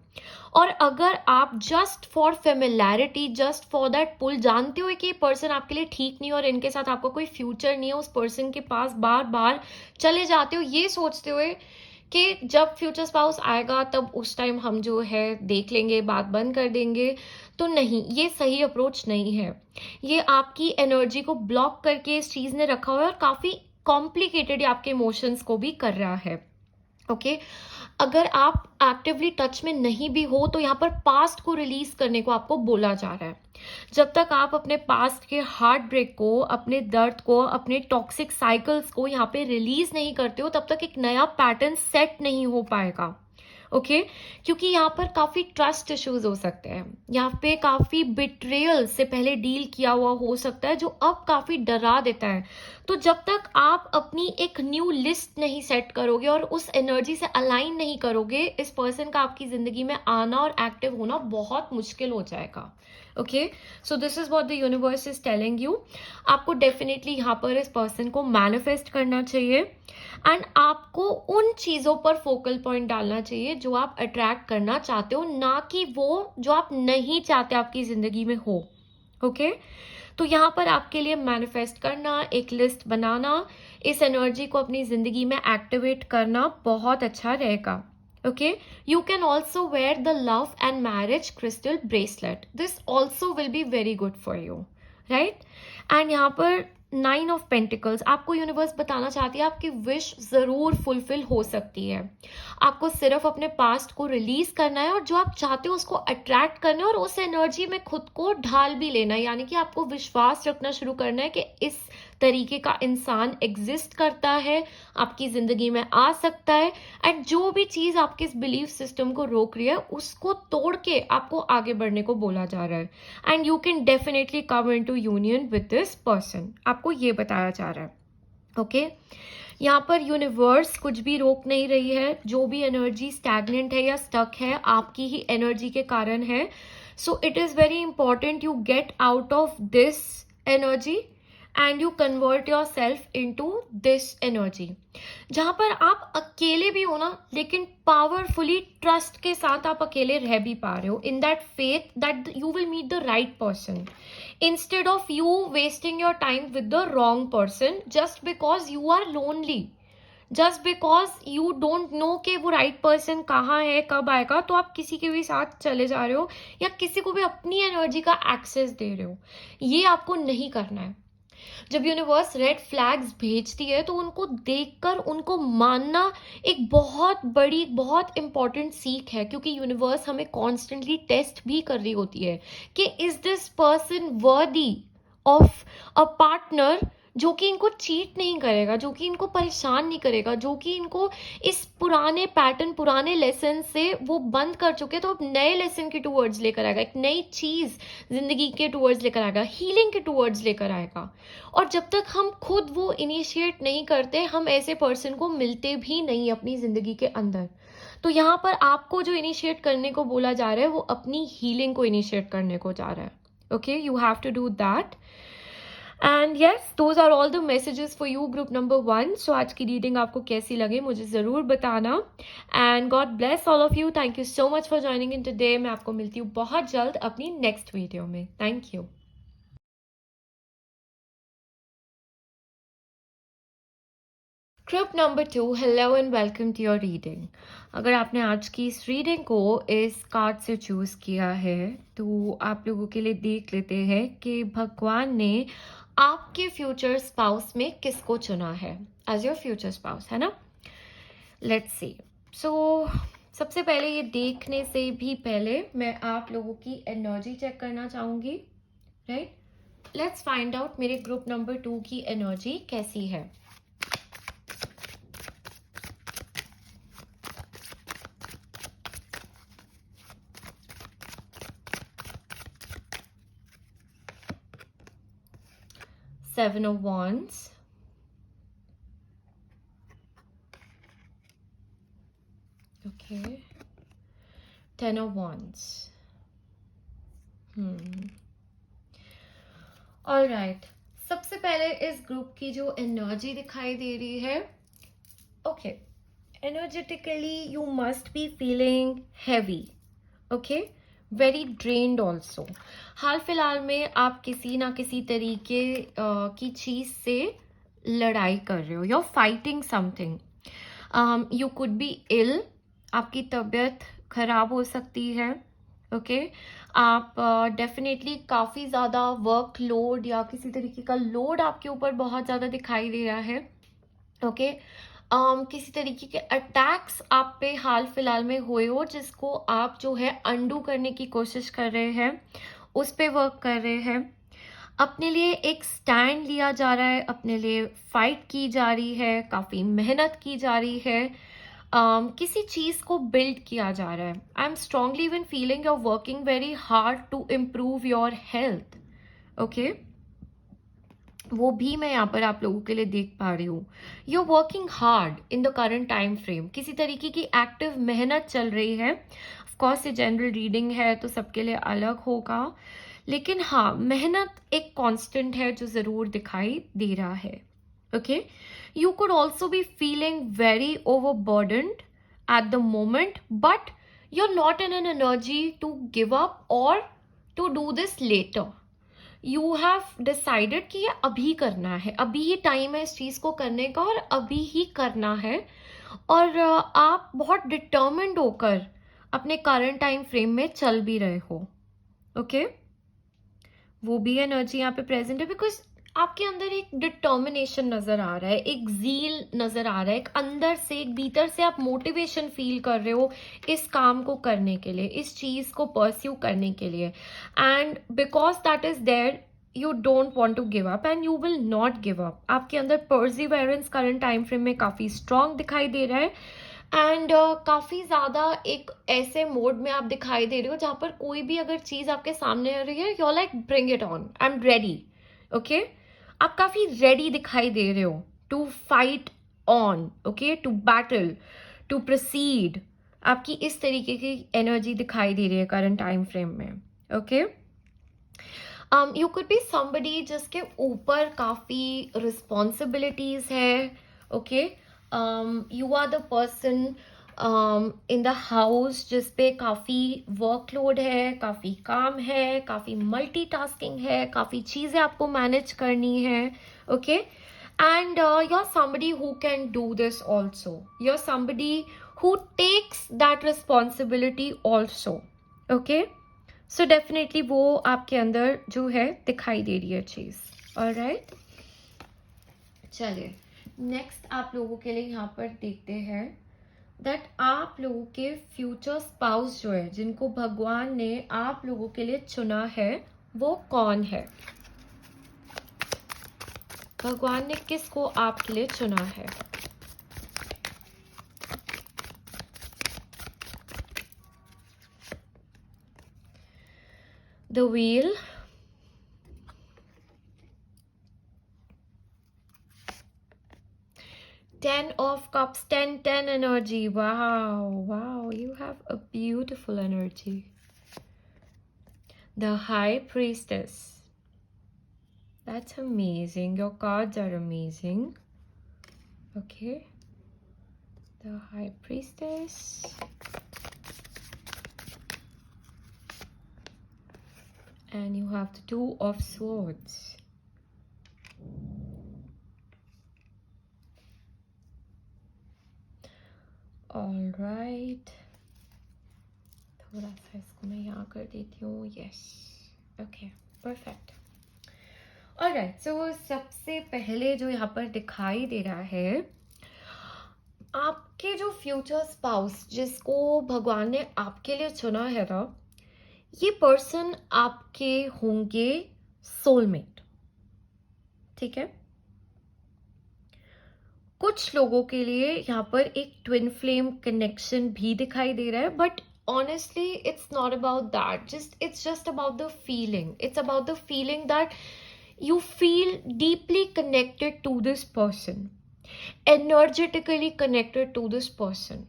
और अगर आप just for familiarity, just for that pull, जानते हो कि ये पर्सन आपके लिए ठीक नहीं और इनके साथ आपका कोई फ्यूचर नहीं है, उस पर्सन के पास बार बार चले जाते हो ये सोचते हुए कि जब फ्यूचर स्पाउस आएगा तब उस टाइम हम जो है देख लेंगे, बात बंद कर देंगे, तो नहीं, ये सही अप्रोच नहीं है। ये आपकी एनर्जी को ब्लॉक करके इस चीज ने रखा हुआ है और काफी कॉम्प्लिकेटेड आपके इमोशंस को भी कर रहा है। ओके, अगर आप एक्टिवली टच में नहीं भी हो तो यहाँ पर पास्ट को रिलीज करने को आपको बोला जा रहा है। जब तक आप अपने पास्ट के हार्ट ब्रेक को, अपने दर्द को, अपने टॉक्सिक साइकिल्स को यहाँ पे रिलीज नहीं करते हो, तब तक एक नया पैटर्न सेट नहीं हो पाएगा। ओके, क्योंकि यहाँ पर काफी ट्रस्ट इश्यूज हो सकते हैं, यहाँ पे काफी बिट्रेयल से पहले डील किया हुआ हो सकता है जो अब काफी डरा देता है। तो जब तक आप अपनी एक न्यू लिस्ट नहीं सेट करोगे और उस एनर्जी से अलाइन नहीं करोगे, इस पर्सन का आपकी जिंदगी में आना और एक्टिव होना बहुत मुश्किल हो जाएगा। Okay, so this is what the universe is telling you. आपको डेफिनेटली यहाँ पर इस पर्सन को मैनिफेस्ट करना चाहिए एंड आपको उन चीजों पर फोकल पॉइंट डालना चाहिए जो आप अट्रैक्ट करना चाहते हो, ना कि वो जो आप नहीं चाहते आपकी जिंदगी में हो। ओके, तो यहाँ पर आपके लिए मैनिफेस्ट करना, एक लिस्ट बनाना, इस एनर्जी को अपनी जिंदगी में एक्टिवेट करना बहुत अच्छा रहेगा। Okay, you can also wear the love and marriage crystal bracelet. This also will be very good for you, right? And यहाँ पर 9 ऑफ पेंटिकल्स, आपको यूनिवर्स बताना चाहती है आपकी विश जरूर फुलफिल हो सकती है। आपको सिर्फ अपने पास्ट को रिलीज करना है और जो आप चाहते हो उसको अट्रैक्ट करना है और उस एनर्जी में खुद को ढाल भी लेना है, यानी कि आपको विश्वास रखना शुरू करना है कि इस तरीके का इंसान एग्जिस्ट करता है, आपकी जिंदगी में आ सकता है, एंड जो भी चीज आपके इस बिलीफ सिस्टम को रोक रही है उसको तोड़ के आपको आगे बढ़ने को बोला जा रहा है। And you can definitely come into union with this person, आपको ये बताया जा रहा है। ओके, यहाँ पर यूनिवर्स कुछ भी रोक नहीं रही है, जो भी एनर्जी स्टैग्नेंट है या स्टक है आपकी ही एनर्जी के कारण है। So it is very important you get out of this energy and you convert your self into this energy, जहां पर आप अकेले भी हो ना, लेकिन पावरफुली ट्रस्ट के साथ आप अकेले रह भी पा रहे हो, in that faith that you will meet the right person, instead of you wasting your time with the wrong person just because you are lonely, just because you don't know कि वो राइट पर्सन कहाँ है, कब आएगा, तो आप किसी के भी साथ चले जा रहे हो या किसी को भी अपनी एनर्जी का एक्सेस दे रहे हो। ये आपको नहीं करना है। जब यूनिवर्स रेड फ्लैग्स भेजती है तो उनको देखकर उनको मानना एक बहुत बड़ी, बहुत इंपॉर्टेंट सीख है, क्योंकि यूनिवर्स हमें कॉन्स्टेंटली टेस्ट भी कर रही होती है कि is this person worthy of a partner जो कि इनको चीट नहीं करेगा, जो कि इनको परेशान नहीं करेगा, जो कि इनको इस पुराने पैटर्न, पुराने लेसन से वो बंद कर चुके, तो अब नए लेसन के टूवर्ड्स लेकर आएगा, एक नई चीज जिंदगी के टूवर्ड्स लेकर आएगा, हीलिंग के टूवर्ड्स लेकर आएगा। और जब तक हम खुद वो इनिशिएट नहीं करते, हम ऐसे पर्सन को मिलते भी नहीं अपनी जिंदगी के अंदर। तो यहाँ पर आपको जो इनिशिएट करने को बोला जा रहा है वो अपनी हीलिंग को इनिशिएट करने को जा रहा है। Okay, you have to do that. And yes, those are all the messages for you group number 1। So आज की रीडिंग आपको कैसी लगी मुझे ज़रूर बताना। And God bless all of you. Thank you so much for joining in today. मैं आपको मिलती हूँ बहुत जल्द अपनी नेक्स्ट वीडियो में। Thank you. Group number 2, hello and welcome to your reading. अगर आपने आज की इस रीडिंग को इस कार्ड से चूज़ किया है तो आप लोगों के लिए देख लेते हैं कि भगवान ने आपके फ्यूचर स्पाउस में किसको चुना है एज योर फ्यूचर स्पाउस, है ना। Let's see. सो सबसे पहले ये देखने से भी पहले मैं आप लोगों की एनर्जी चेक करना चाहूँगी, राइट। लेट्स फाइंड आउट मेरे ग्रुप नंबर 2 की एनर्जी कैसी है। Seven of Wands, okay, Ten of Wands, alright. सबसे पहले इस ग्रुप की जो एनर्जी दिखाई दे रही है, okay, energetically you must be feeling heavy, okay, very drained also. हाल फिलहाल में आप किसी ना किसी तरीके की चीज से लड़ाई कर रहे हो, you are fighting something, you could be ill, आपकी तबीयत खराब हो सकती है, ओके। आप डेफिनेटली काफ़ी ज़्यादा वर्क लोड या किसी तरीके का लोड आपके ऊपर बहुत ज़्यादा दिखाई दे रहा है, ओके। किसी तरीके के अटैक्स आप पे हाल फिलहाल में हुए हो, जिसको आप जो है अंडू करने की कोशिश कर रहे हैं, उस पे वर्क कर रहे हैं। अपने लिए एक स्टैंड लिया जा रहा है, अपने लिए फाइट की जा रही है, काफ़ी मेहनत की जा रही है, किसी चीज़ को बिल्ड किया जा रहा है। I am strongly even feeling you are working very hard to improve your health, okay. वो भी मैं यहाँ पर आप लोगों के लिए देख पा रही हूँ। You are working hard in the current time frame, किसी तरीके की एक्टिव मेहनत चल रही है। ऑफकोर्स ये जनरल रीडिंग है तो सबके लिए अलग होगा, लेकिन हाँ, मेहनत एक कांस्टेंट है जो ज़रूर दिखाई दे रहा है, okay. You could also be feeling very overburdened at the moment, but you are not in an energy to give up और to do this later. You have decided कि ये अभी करना है, अभी ही टाइम है इस चीज़ को करने का और अभी ही करना है। और आप बहुत डिटर्मिन्ड होकर अपने करंट टाइम फ्रेम में चल भी रहे हो, ओके। वो भी एनर्जी यहाँ पे प्रेजेंट है, बिकॉज आपके अंदर एक डिटर्मिनेशन नज़र आ रहा है, एक ज़ील नज़र आ रहा है, एक अंदर से, एक भीतर से आप मोटिवेशन फील कर रहे हो इस काम को करने के लिए, इस चीज़ को परस्यू करने के लिए। And because that is there, you don't want to give up and you will not give up. आपके अंदर पर्सिवरेंस करंट टाइम फ्रेम में काफ़ी स्ट्रांग दिखाई दे रहा है। एंड काफ़ी ज़्यादा एक ऐसे मोड में आप दिखाई दे रहे हो जहाँ पर कोई भी अगर चीज़ आपके सामने आ रही है, you are like bring it on, I am ready, okay. आप काफ़ी रेडी दिखाई दे रहे हो to fight on, okay, to battle, to proceed. आपकी इस तरीके की एनर्जी दिखाई दे रही है करंट टाइम फ्रेम में, okay. You could be somebody जिसके ऊपर काफ़ी रिस्पॉन्सिबिलिटीज है. Okay, you are the person in the house जिस पे काफ़ी वर्कलोड है, काफ़ी काम है, काफ़ी मल्टीटास्किंग है, काफ़ी चीज़ें आपको मैनेज करनी है. Okay, and you're somebody who can do this also. You're somebody who takes that responsibility also. Okay, so definitely वो आपके अंदर जो है दिखाई दे रही है चीज़. ऑलराइट, चलिए नेक्स्ट आप लोगों के लिए यहाँ पर देखते हैं दैट आप लोगों के फ्यूचर स्पाउस जो है, जिनको भगवान ने आप लोगों के लिए चुना है, वो कौन है. भगवान ने किसको आपके लिए चुना है. The wheel, 10 of cups, 10 energy. Wow, you have a beautiful energy. The high priestess. That's amazing. Your cards are amazing. Okay, the high priestess. And you have the 2 of swords. All right, थोड़ा सा इसको मैं यहाँ कर देती हूँ. Yes, okay, perfect. Alright, सो सबसे पहले जो यहाँ पर दिखाई दे रहा है, आपके जो फ्यूचर स्पाउस जिसको भगवान ने आपके लिए चुना है ना, ये पर्सन आपके होंगे सोलमेट. ठीक है, कुछ लोगों के लिए यहाँ पर एक ट्विन फ्लेम कनेक्शन भी दिखाई दे रहा है, but honestly it's not about that. It's just about the feeling. It's about the feeling that you feel deeply connected to this person, energetically connected to this person.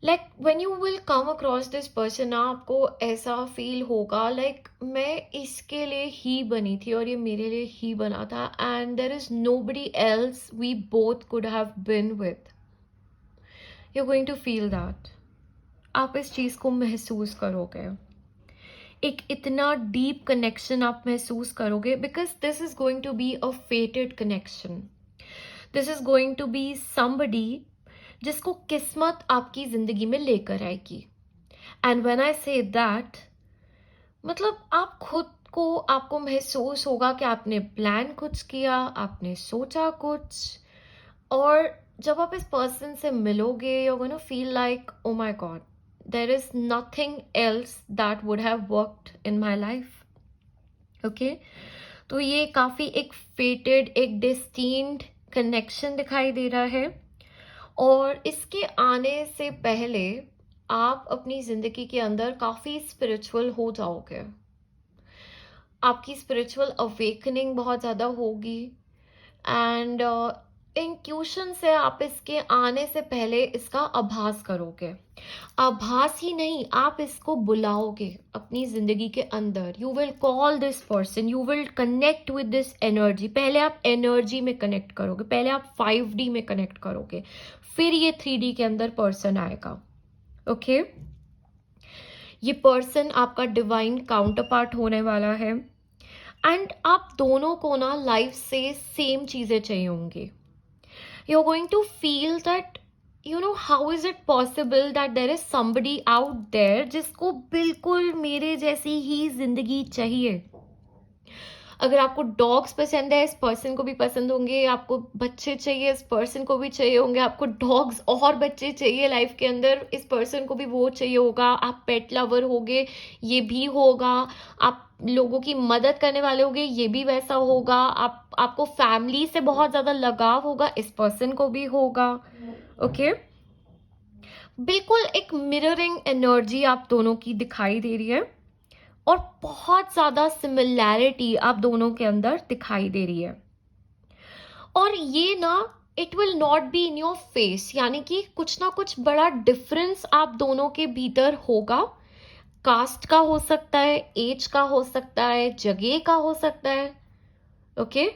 Like when you will come across this person, आपको ऐसा feel होगा like मैं इसके लिए ही बनी थी और ये मेरे लिए ही बना था, and there is nobody else we both could have been with. You're going to feel that. आप इस चीज़ को महसूस करोगे, एक इतना डीप कनेक्शन आप महसूस करोगे, because this is going to be a fated connection. This is going to be somebody जिसको किस्मत आपकी जिंदगी में लेकर आएगी. And when I say that, मतलब आप खुद को, आपको महसूस होगा कि आपने प्लान कुछ किया, आपने सोचा कुछ, और जब आप इस पर्सन से मिलोगे, you are gonna feel like oh my God, there is nothing else that would have worked in my life. Okay, तो ये काफ़ी एक fated, एक destined connection दिखाई दे रहा है. और इसके आने से पहले आप अपनी ज़िंदगी के अंदर काफ़ी स्पिरिचुअल हो जाओगे. आपकी स्पिरिचुअल अवेकनिंग बहुत ज़्यादा होगी. एंड इंट्यूशन से आप इसके आने से पहले इसका आभास करोगे. आभास ही नहीं, आप इसको बुलाओगे अपनी जिंदगी के अंदर. You will call this person, you will connect with this energy. पहले आप एनर्जी में कनेक्ट करोगे, पहले आप 5D में कनेक्ट करोगे, फिर ये 3D के अंदर पर्सन आएगा. ओके, ये पर्सन आपका डिवाइन काउंटर पार्ट होने वाला है. एंड आप दोनों को ना लाइफ से सेम चीज़ें चाहिए होंगी. You're going to feel that, you know, how is it possible that there is somebody out there जिसको बिल्कुल मेरे जैसी ही जिंदगी चाहिए. अगर आपको डॉग्स पसंद है, इस पर्सन को भी पसंद होंगे. आपको बच्चे चाहिए, इस पर्सन को भी चाहिए होंगे. आपको डॉग्स और बच्चे चाहिए लाइफ के अंदर, इस पर्सन को भी वो चाहिए होगा. आप पेट लवर होगे, ये भी होगा. आप लोगों की मदद करने वाले होंगे, ये भी वैसा होगा. आपको फैमिली से बहुत ज़्यादा लगाव होगा, इस पर्सन को भी होगा. ओके, बिल्कुल एक मिररिंग एनर्जी आप दोनों की दिखाई दे रही है, और बहुत ज़्यादा सिमिलैरिटी आप दोनों के अंदर दिखाई दे रही है. और ये ना, it will not be in your face, यानी कि कुछ ना कुछ बड़ा डिफरेंस आप दोनों के भीतर होगा. कास्ट का हो सकता है, एज का हो सकता है, जगह का हो सकता है, ओके,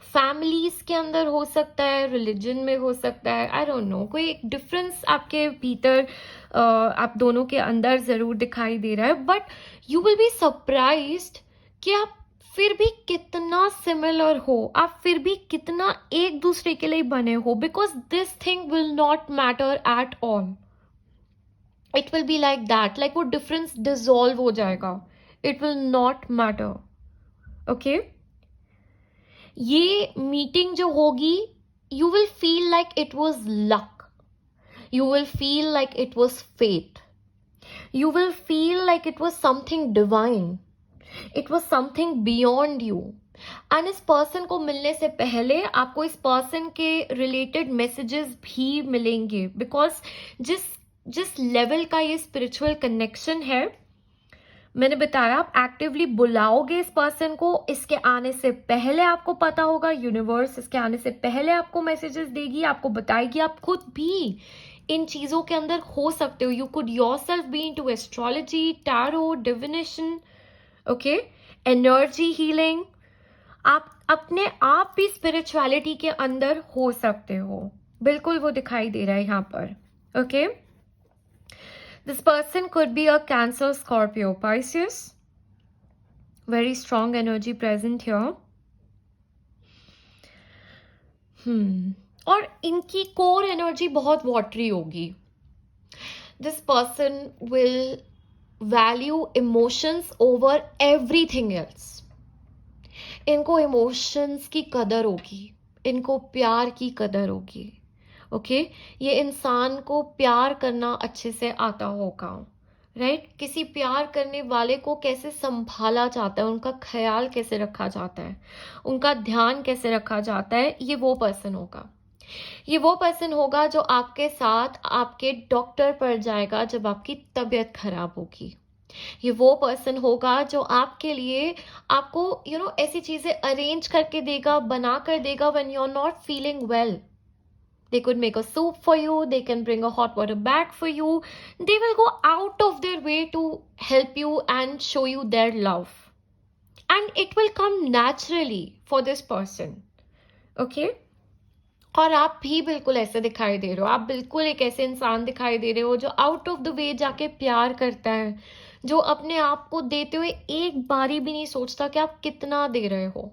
फैमिलीज के अंदर हो सकता है, रिलीजन में हो सकता है, आई डोंट नो, कोई एक डिफरेंस आपके भीतर आप दोनों के अंदर जरूर दिखाई दे रहा है, but you will be surprised कि आप फिर भी कितना सिमिलर हो, आप फिर भी कितना एक दूसरे के लिए बने हो, because this thing will not matter at all. It will be like that, like वो डिफरेंस डिसॉल्व हो जाएगा. It will not matter. Okay, ये मीटिंग जो होगी, you will feel like it was luck, you will feel like it was fate, you will feel like it was something divine, it was something beyond you. And इस person को मिलने से पहले आपको इस पर्सन के रिलेटेड मैसेजेस भी मिलेंगे, बिकॉज जिस जिस लेवल का ये स्पिरिचुअल कनेक्शन है, मैंने बताया, आप एक्टिवली बुलाओगे इस पर्सन को, इसके आने से पहले आपको पता होगा, यूनिवर्स इसके आने से पहले आपको मैसेजेस देगी, आपको बताएगी. आप खुद भी इन चीज़ों के अंदर हो सकते हो. You could yourself be into astrology, tarot, divination, okay, energy healing. आप अपने आप भी स्पिरिचुअलिटी के अंदर हो सकते हो. बिल्कुल वो दिखाई दे रहा है यहाँ पर. Okay, this person could be a Cancer, Scorpio, Pisces. Very strong energy present here. और इनकी कोर एनर्जी बहुत वॉटरी होगी. This person will value emotions over everything else. इनको इमोशंस की कदर होगी, इनको प्यार की कदर होगी. ओके, ये इंसान को प्यार करना अच्छे से आता होगा, राइट. किसी प्यार करने वाले को कैसे संभाला जाता है, उनका ख्याल कैसे रखा जाता है, उनका ध्यान कैसे रखा जाता है, ये वो पर्सन होगा. ये वो पर्सन होगा जो आपके साथ आपके डॉक्टर पर जाएगा जब आपकी तबीयत खराब होगी. ये वो पर्सन होगा जो आपके लिए आपको ऐसी चीजें अरेंज करके देगा, बना कर देगा when you are not feeling well. They could make a soup for you, they can bring a hot water bag for you, they will go out of their way to help you and show you their love, and it will come naturally for this person. Okay, और आप भी बिल्कुल ऐसे दिखाई दे रहे हो. आप बिल्कुल एक ऐसे इंसान दिखाई दे रहे हो जो आउट ऑफ द वे जाके प्यार करता है, जो अपने आप को देते हुए एक बारी भी नहीं सोचता कि आप कितना दे रहे हो.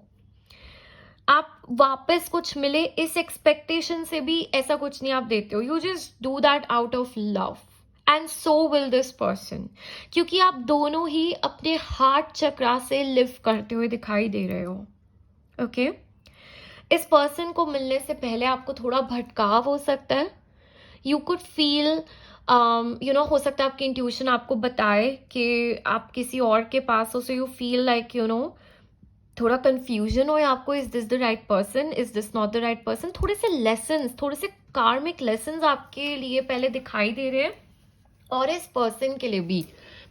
आप वापस कुछ मिले इस एक्सपेक्टेशन से भी ऐसा कुछ नहीं आप देते हो. You just do that out of love, and so will this person, क्योंकि आप दोनों ही अपने हार्ट चक्रा से लिव करते हुए दिखाई दे रहे हो. ओके, इस पर्सन को मिलने से पहले आपको थोड़ा भटकाव हो सकता है. यू कुड फील हो सकता है आपकी इंट्यूशन आपको बताए कि आप किसी और के पास हो, सो यू फील लाइक थोड़ा कंफ्यूजन हो आपको, is this the right person, is this not the right person. थोड़े से लेसन्स, थोड़े से कार्मिक लेसन्स आपके लिए पहले दिखाई दे रहे हैं, और इस पर्सन के लिए भी,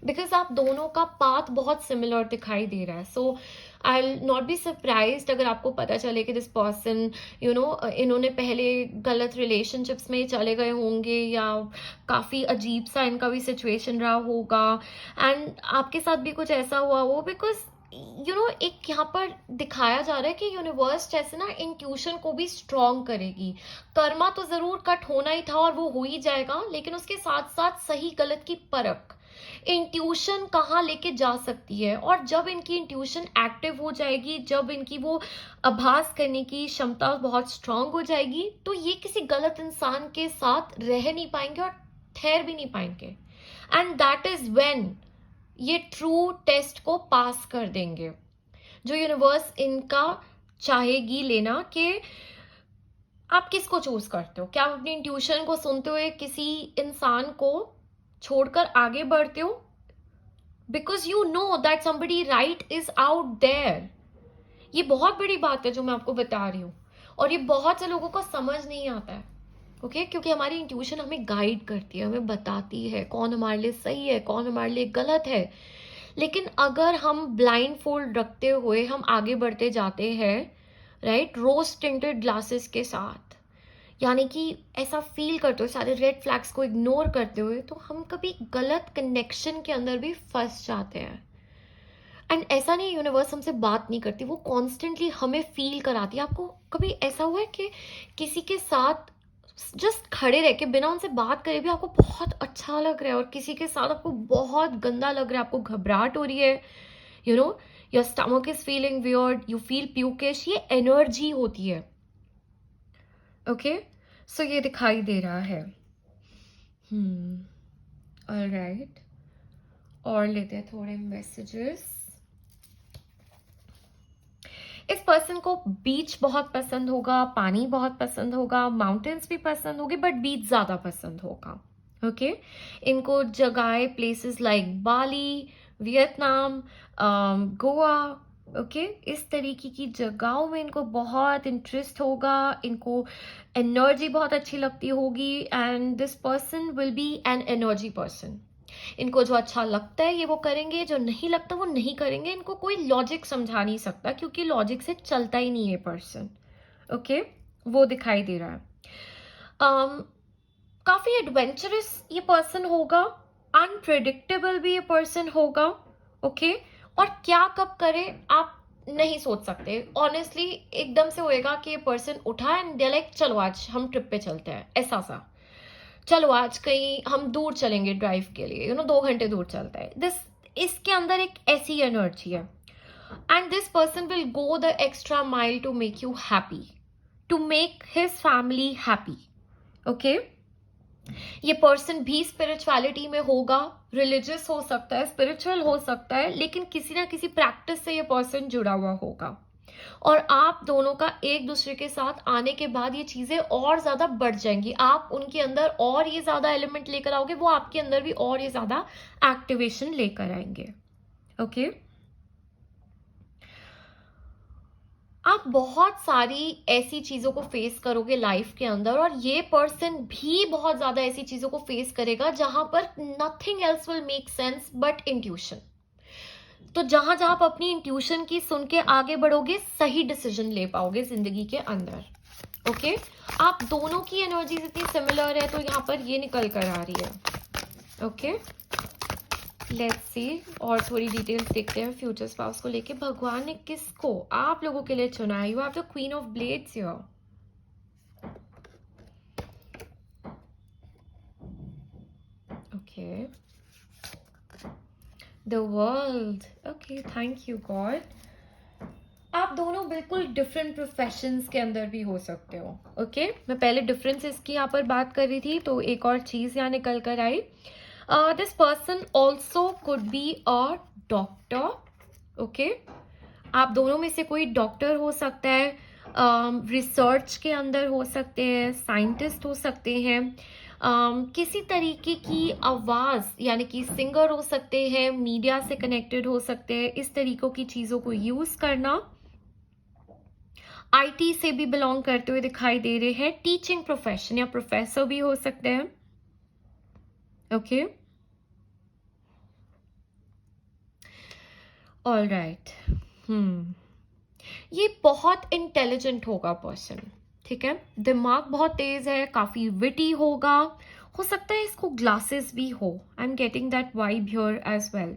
बिकॉज आप दोनों का पाथ बहुत सिमिलर दिखाई दे रहा है. So I will not be surprised अगर आपको पता चले कि दिस पर्सन इन्होंने पहले गलत रिलेशनशिप्स में चले गए होंगे, या काफ़ी अजीब सा इनका भी सिचुएशन रहा होगा, एंड आपके साथ भी कुछ ऐसा हुआ हो. बिकॉज एक यहाँ पर दिखाया जा रहा है कि यूनिवर्स जैसे ना इंट्यूशन को भी स्ट्रॉन्ग करेगी. कर्मा तो जरूर कट होना ही था और वो हो ही जाएगा, लेकिन उसके साथ साथ सही गलत की परख, इंट्यूशन कहाँ लेके जा सकती है. और जब इनकी इंट्यूशन एक्टिव हो जाएगी, जब इनकी वो आभास करने की क्षमता बहुत स्ट्रांग हो जाएगी, तो ये किसी गलत इंसान के साथ रह नहीं पाएंगे और ठहर भी नहीं पाएंगे. एंड दैट इज व्हेन ये ट्रू टेस्ट को पास कर देंगे, जो यूनिवर्स इनका चाहेगी लेना, कि आप किसको चूज करते हो. क्या आप अपनी इंट्यूशन को सुनते हुए किसी इंसान को छोड़कर आगे बढ़ते हो, because you know that somebody right is out there. ये बहुत बड़ी बात है जो मैं आपको बता रही हूँ, और ये बहुत से लोगों को समझ नहीं आता है. ओके, क्योंकि हमारी इंट्यूशन हमें गाइड करती है, हमें बताती है कौन हमारे लिए सही है, कौन हमारे लिए गलत है. लेकिन अगर हम ब्लाइंड फोल्ड रखते हुए हम आगे बढ़ते जाते हैं, राइट, रोज टिंटेड ग्लासेस के साथ, यानी कि ऐसा फील करते हुए, सारे रेड फ्लैग्स को इग्नोर करते हुए, तो हम कभी गलत कनेक्शन के अंदर भी फंस जाते हैं। एंड ऐसा नहीं यूनिवर्स हमसे बात नहीं करती, वो कॉन्स्टेंटली हमें फील कराती है। आपको कभी ऐसा हुआ है कि किसी के साथ जस्ट खड़े रह के बिना उनसे बात करे भी आपको बहुत अच्छा लग रहा है, और किसी के साथ आपको बहुत गंदा लग रहा है, आपको घबराहट हो रही है, you know, your stomach is feeling weird, you feel pukish, ये एनर्जी होती है। ओके, सो ये दिखाई दे रहा है। ऑलराइट, और लेते हैं थोड़े मैसेजेस। इस पर्सन को बीच बहुत पसंद होगा, पानी बहुत पसंद होगा, माउंटेन्स भी पसंद होगी, बट बीच ज्यादा पसंद होगा। ओके, इनको जगह प्लेसेस लाइक बाली, वियतनाम, गोवा, ओके, इस तरीके की जगहों में इनको बहुत इंटरेस्ट होगा। इनको एनर्जी बहुत अच्छी लगती होगी, and this person will be an energy person. इनको जो अच्छा लगता है ये वो करेंगे, जो नहीं लगता वो नहीं करेंगे। इनको कोई लॉजिक समझा नहीं सकता, क्योंकि लॉजिक से चलता ही नहीं है पर्सन। ओके, वो दिखाई दे रहा है। काफी एडवेंचरस ये पर्सन होगा, अनप्रिडिक्टेबल भी ये पर्सन होगा। ओके, और क्या कब करे आप नहीं सोच सकते। ऑनेस्टली एकदम से होएगा कि ये पर्सन उठा एंड दे लाइक चलो आज हम ट्रिप पे चलते हैं, ऐसा सा, चलो आज कहीं हम दूर चलेंगे ड्राइव के लिए, 2 घंटे दूर चलता है। इसके अंदर एक ऐसी एनर्जी है, and this person will go the extra mile to make you happy, to make his family happy. Okay, ये पर्सन भी स्पिरिचुअलिटी में होगा, रिलीजियस हो सकता है, स्पिरिचुअल हो सकता है, लेकिन किसी ना किसी प्रैक्टिस से ये पर्सन जुड़ा हुआ होगा। और आप दोनों का एक दूसरे के साथ आने के बाद ये चीजें और ज्यादा बढ़ जाएंगी। आप उनके अंदर और ये ज्यादा एलिमेंट लेकर आओगे, वो आपके अंदर भी और ये ज्यादा एक्टिवेशन लेकर आएंगे। ओके, आप बहुत सारी ऐसी चीजों को फेस करोगे लाइफ के अंदर, और ये पर्सन भी बहुत ज्यादा ऐसी चीजों को फेस करेगा जहां पर nothing else will make sense but intuition. तो जहां जहां आप अपनी इंट्यूशन की सुन के आगे बढ़ोगे, सही डिसीजन ले पाओगे जिंदगी के अंदर। ओके, आप दोनों की एनर्जीज इतनी सिमिलर है, तो यहाँ पर ये निकल कर आ रही है। ओके, लेट्स सी, और थोड़ी डिटेल्स देखते हैं फ्यूचर स्पाउस को लेके। भगवान ने किसको आप लोगों के लिए चुना है? You have the queen of blades here. Okay, the world. Okay, thank you God. आप दोनों बिल्कुल डिफरेंट प्रोफेशंस के अंदर भी हो सकते हो। ओके, मैं पहले डिफरेंसेस की यहाँ पर बात कर रही थी, तो एक और चीज यहाँ निकल कर आई। This person also could be a doctor. Okay, आप दोनों में से कोई डॉक्टर हो सकता है, रिसर्च के अंदर हो सकते हैं, साइंटिस्ट हो सकते हैं, किसी तरीके की आवाज यानी कि सिंगर हो सकते हैं, मीडिया से कनेक्टेड हो सकते हैं, इस तरीकों की चीजों को यूज करना। आईटी से भी बिलोंग करते हुए दिखाई दे रहे हैं, टीचिंग प्रोफेशन या प्रोफेसर भी हो सकते हैं। Okay, all right. ये बहुत इंटेलिजेंट होगा पर्सन, ठीक है, दिमाग बहुत तेज है, काफी विटी होगा। हो सकता है इसको ग्लासेस भी हो, I am getting that vibe here as well.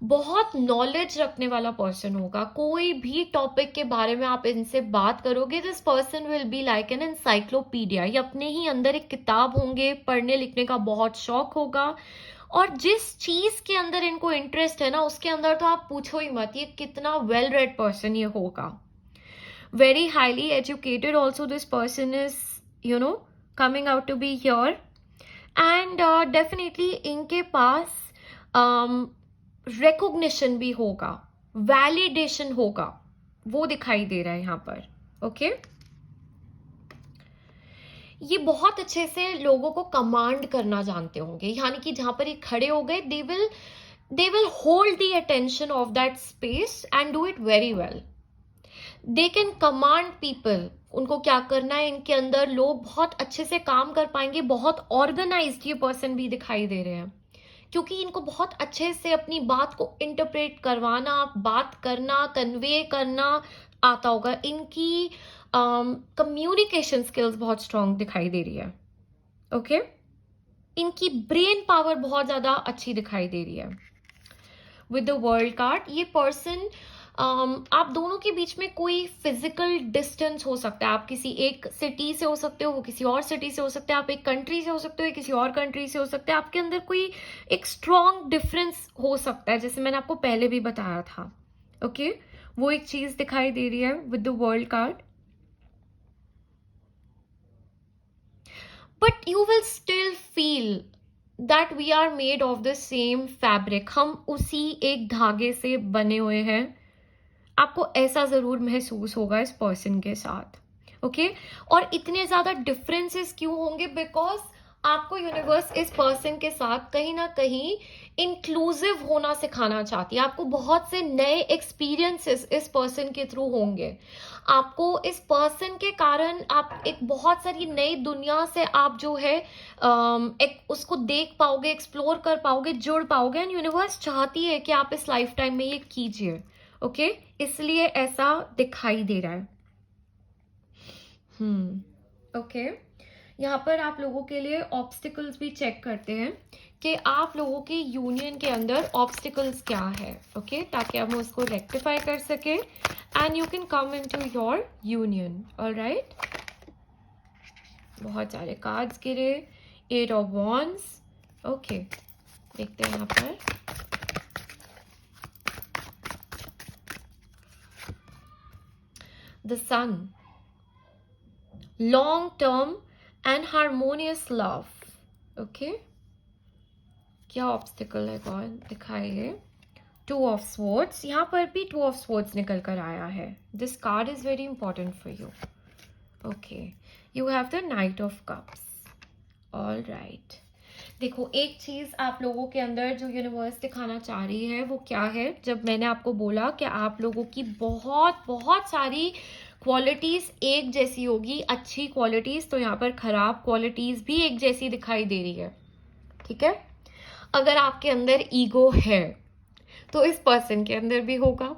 बहुत नॉलेज रखने वाला पर्सन होगा, कोई भी टॉपिक के बारे में आप इनसे बात करोगे, this person will be like an encyclopedia. ये अपने ही अंदर एक किताब होंगे, पढ़ने लिखने का बहुत शौक होगा, और जिस चीज के अंदर इनको इंटरेस्ट है ना, उसके अंदर तो आप पूछो ही मत, ये कितना वेल रेड पर्सन ये होगा। Very highly educated also this person is, coming out to be here, and definitely इनके पास recognition भी होगा, वैलिडेशन होगा, वो दिखाई दे रहा है यहाँ पर। ओके, ये बहुत अच्छे से लोगों को कमांड करना जानते होंगे, यानी कि जहां पर ये खड़े हो गए, they will hold the attention of that space and do it very well. They can command people, उनको क्या करना है, इनके अंदर लोग बहुत अच्छे से काम कर पाएंगे। बहुत ऑर्गेनाइज्ड ये पर्सन भी दिखाई दे रहे हैं, क्योंकि इनको बहुत अच्छे से अपनी बात को इंटरप्रेट करवाना, बात करना, कन्वे करना आता होगा। इनकी कम्युनिकेशन स्किल्स बहुत स्ट्रांग दिखाई दे रही है। ओके, इनकी ब्रेन पावर बहुत ज़्यादा अच्छी दिखाई दे रही है। विद द वर्ल्ड कार्ड ये पर्सन, आप दोनों के बीच में कोई फिजिकल डिस्टेंस हो सकता है। आप किसी एक सिटी से हो सकते हो, वो किसी और सिटी से हो सकते हैं, आप एक कंट्री से हो सकते हो, ये किसी और कंट्री से हो सकते हैं। आपके अंदर कोई एक स्ट्रॉन्ग डिफरेंस हो सकता है, जैसे मैंने आपको पहले भी बताया था। ओके, वो एक चीज दिखाई दे रही है with the world card. But you will still feel that we are made of the same fabric, हम उसी एक धागे से बने हुए हैं। आपको ऐसा जरूर महसूस होगा इस पर्सन के साथ। ओके, और इतने ज्यादा डिफरेंसेस क्यों होंगे? बिकॉज आपको यूनिवर्स इस पर्सन के साथ कहीं ना कहीं इंक्लूसिव होना सिखाना चाहती है। आपको बहुत से नए एक्सपीरियंसेस इस पर्सन के थ्रू होंगे। आपको इस पर्सन के कारण आप एक बहुत सारी नई दुनिया से आप जो है एक उसको देख पाओगे, एक्सप्लोर कर पाओगे, जुड़ पाओगे। एंड यूनिवर्स चाहती है कि आप इस लाइफ टाइम में ये कीजिए। ओके, इसलिए ऐसा दिखाई दे रहा है। ओके, यहाँ पर आप लोगों के लिए ऑब्स्टिकल्स भी चेक करते हैं कि आप लोगों की यूनियन के अंदर ऑब्स्टिकल्स क्या है। ओके, ताकि हम उसको रेक्टिफाई कर सके and you can come into your union. Alright, बहुत सारे कार्ड्स गिरे, 8 ऑफ वॉन्ड्स। ओके, देखते हैं यहाँ पर। The sun, long term and harmonious love. Okay, क्या ऑब्स्टिकल है कौन दिखाइए? 2 of swords, यहाँ पर भी 2 of swords निकल कर आया है। This card is very important for you. Okay, you have the Knight of Cups. All right, देखो एक चीज आप लोगों के अंदर जो यूनिवर्स दिखाना चाह रही है वो क्या है। जब मैंने आपको बोला कि आप लोगों की बहुत बहुत सारी क्वालिटीज एक जैसी होगी, अच्छी क्वालिटीज, तो यहाँ पर खराब क्वालिटीज भी एक जैसी दिखाई दे रही है। ठीक है, अगर आपके अंदर ईगो है तो इस पर्सन के अंदर भी होगा।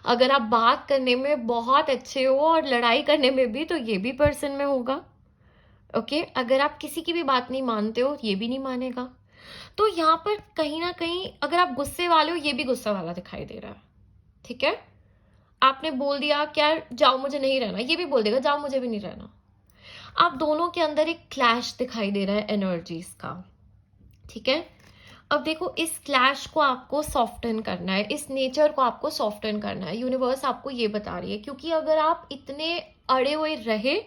अगर आप बात करने में बहुत अच्छे हो और लड़ाई करने में भी, तो ये भी पर्सन में होगा। ओके, अगर आप किसी की भी बात नहीं मानते हो, ये भी नहीं मानेगा। तो यहाँ पर कहीं ना कहीं अगर आप गुस्से वाले हो, ये भी गुस्सा वाला दिखाई दे रहा है। ठीक है, आपने बोल दिया क्या जाओ मुझे नहीं रहना, ये भी बोल देगा जाओ मुझे भी नहीं रहना। आप दोनों के अंदर एक क्लैश दिखाई दे रहा है एनर्जीज का। ठीक है, अब देखो इस क्लैश को आपको सॉफ्टन करना है, इस नेचर को आपको सॉफ्टन करना है। यूनिवर्स आपको ये बता रही है, क्योंकि अगर आप इतने अड़े हुए रहे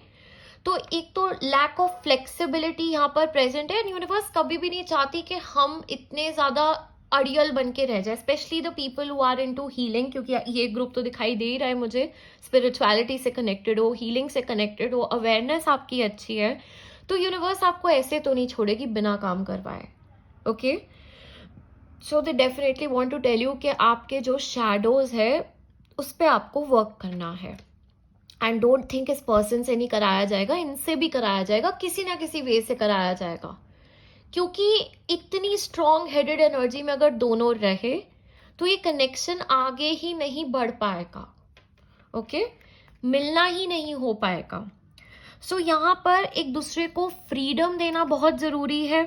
तो एक तो लैक ऑफ फ्लेक्सिबिलिटी यहाँ पर प्रेजेंट है। यूनिवर्स कभी भी नहीं चाहती कि हम इतने ज्यादा अड़ियल बन के रह जाए, specially the people who are into healing, क्योंकि ये ग्रुप तो दिखाई दे ही रहा है मुझे स्पिरिचुअलिटी से कनेक्टेड हो, हीलिंग से कनेक्टेड हो, अवेयरनेस आपकी अच्छी है, तो यूनिवर्स आपको ऐसे तो नहीं छोड़ेगी बिना काम करवाए। Okay, so they definitely want to tell you कि आपके जो शैडोज है उस पर आपको वर्क करना है। एंड डोंट थिंक इस पर्सन से नहीं कराया जाएगा, इनसे भी कराया जाएगा, किसी ना किसी वे से कराया जाएगा। क्योंकि इतनी स्ट्रॉन्ग हेडेड एनर्जी में अगर दोनों रहे तो ये कनेक्शन आगे ही नहीं बढ़ पाएगा। ओके, मिलना ही नहीं हो पाएगा। सो यहाँ पर एक दूसरे को फ्रीडम देना बहुत जरूरी है,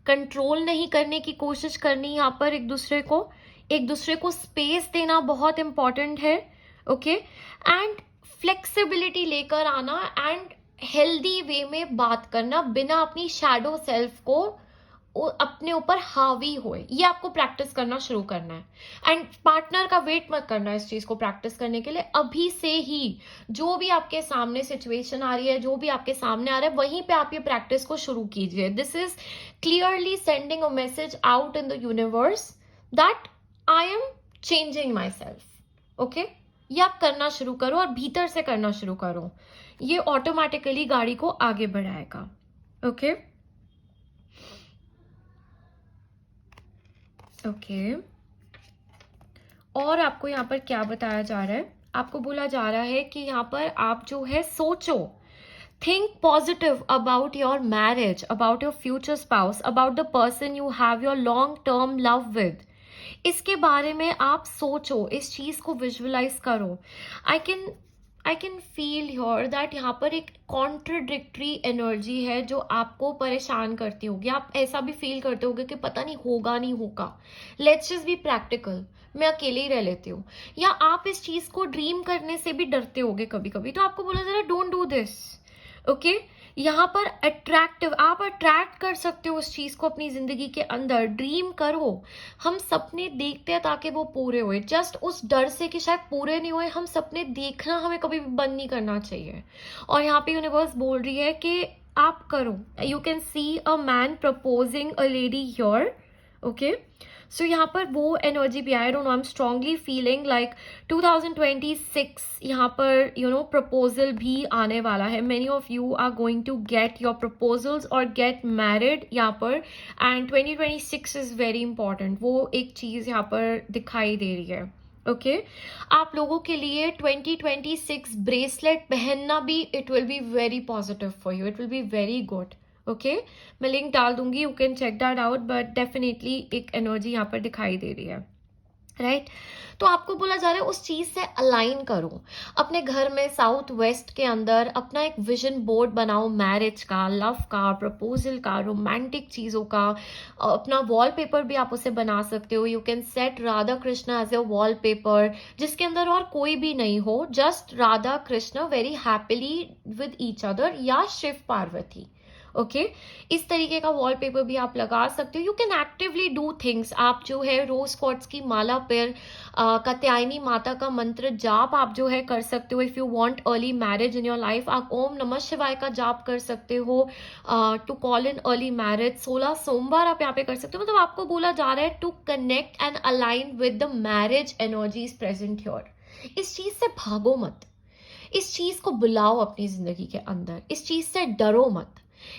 कंट्रोल नहीं करने की कोशिश करनी। यहाँ पर एक दूसरे को स्पेस देना बहुत इंपॉर्टेंट है। ओके, एंड फ्लेक्सिबिलिटी लेकर आना एंड हेल्दी वे में बात करना, बिना अपनी शैडो सेल्फ को अपने ऊपर हावी होए, ये आपको प्रैक्टिस करना शुरू करना है। एंड पार्टनर का वेट मत करना इस चीज को प्रैक्टिस करने के लिए। अभी से ही जो भी आपके सामने सिचुएशन आ रही है, जो भी आपके सामने आ रहा है, वहीं पे आप ये प्रैक्टिस को शुरू कीजिए। This is clearly sending a message out in the universe that I am changing my self. Okay, ये आप करना शुरू करो और भीतर से करना शुरू करो, ये ऑटोमेटिकली गाड़ी को आगे बढ़ाएगा। ओके ओके, और आपको यहाँ पर क्या बताया जा रहा है? आपको बोला जा रहा है कि यहाँ पर आप जो है सोचो, think positive about your marriage, about your future spouse, about the person you have your long term love with. इसके बारे में आप सोचो, इस चीज को विजुअलाइज करो। I can I can feel your that यहाँ पर एक कॉन्ट्रडिक्टरी एनर्जी है जो आपको परेशान करती होगी। आप ऐसा भी फील करते होगे कि पता नहीं होगा नहीं होगा, लेट्स जस्ट बी प्रैक्टिकल, मैं अकेले ही रह लेती हूँ। या आप इस चीज को ड्रीम करने से भी डरते होगे कभी कभी, तो आपको बोला जा रहा है डोंट डू दिस। ओके, यहाँ पर अट्रैक्टिव, आप अट्रैक्ट कर सकते हो उस चीज को अपनी जिंदगी के अंदर। ड्रीम करो। हम सपने देखते हैं ताकि वो पूरे हुए, जस्ट उस डर से कि शायद पूरे नहीं हुए। हम सपने देखना हमें कभी भी बंद नहीं करना चाहिए। और यहाँ पे यूनिवर्स बोल रही है कि आप करो। You can see a man proposing a lady your. Okay, so यहाँ पर वो एनर्जी भी I don't know, I am strongly feeling like 2026 यहाँ पर प्रपोजल भी आने वाला है। Many of you are going to get your proposals और गेट मैरिड यहाँ पर। एंड 2026 इज वेरी इंपॉर्टेंट, वो एक चीज यहाँ पर दिखाई दे रही है। ओके, आप लोगों के लिए 2026 ब्रेसलेट पहनना भी, it will be very positive for you, it will be very good. Okay, मैं लिंक डाल दूंगी, you can check that out, but definitely एक एनर्जी यहाँ पर दिखाई दे रही है। राइट, तो आपको बोला जा रहा है उस चीज से अलाइन करो। अपने घर में साउथ वेस्ट के अंदर अपना एक विजन बोर्ड बनाओ, मैरिज का, लव का, प्रपोजल का, रोमांटिक चीजों का। अपना वॉलपेपर भी आप उसे बना सकते हो। You can set Radha Krishna as a wallpaper, जिसके अंदर और कोई भी नहीं हो, just Radha Krishna very happily with each other, या शिव पार्वती। ओके, इस तरीके का वॉलपेपर भी आप लगा सकते हो। You can actively do things. आप जो है रोज क्वार्ट्स की माला पर कात्यायनी माता का मंत्र जाप आप जो है कर सकते हो। If you want early marriage in your life, आप ओम नमः शिवाय का जाप कर सकते हो to call in early marriage. 16 सोमवार आप यहाँ पे कर सकते हो। मतलब आपको बोला जा रहा है to connect and align with the marriage energies present here. इस चीज से भागो मत, इस चीज को बुलाओ अपनी जिंदगी के अंदर, इस चीज से डरो मत,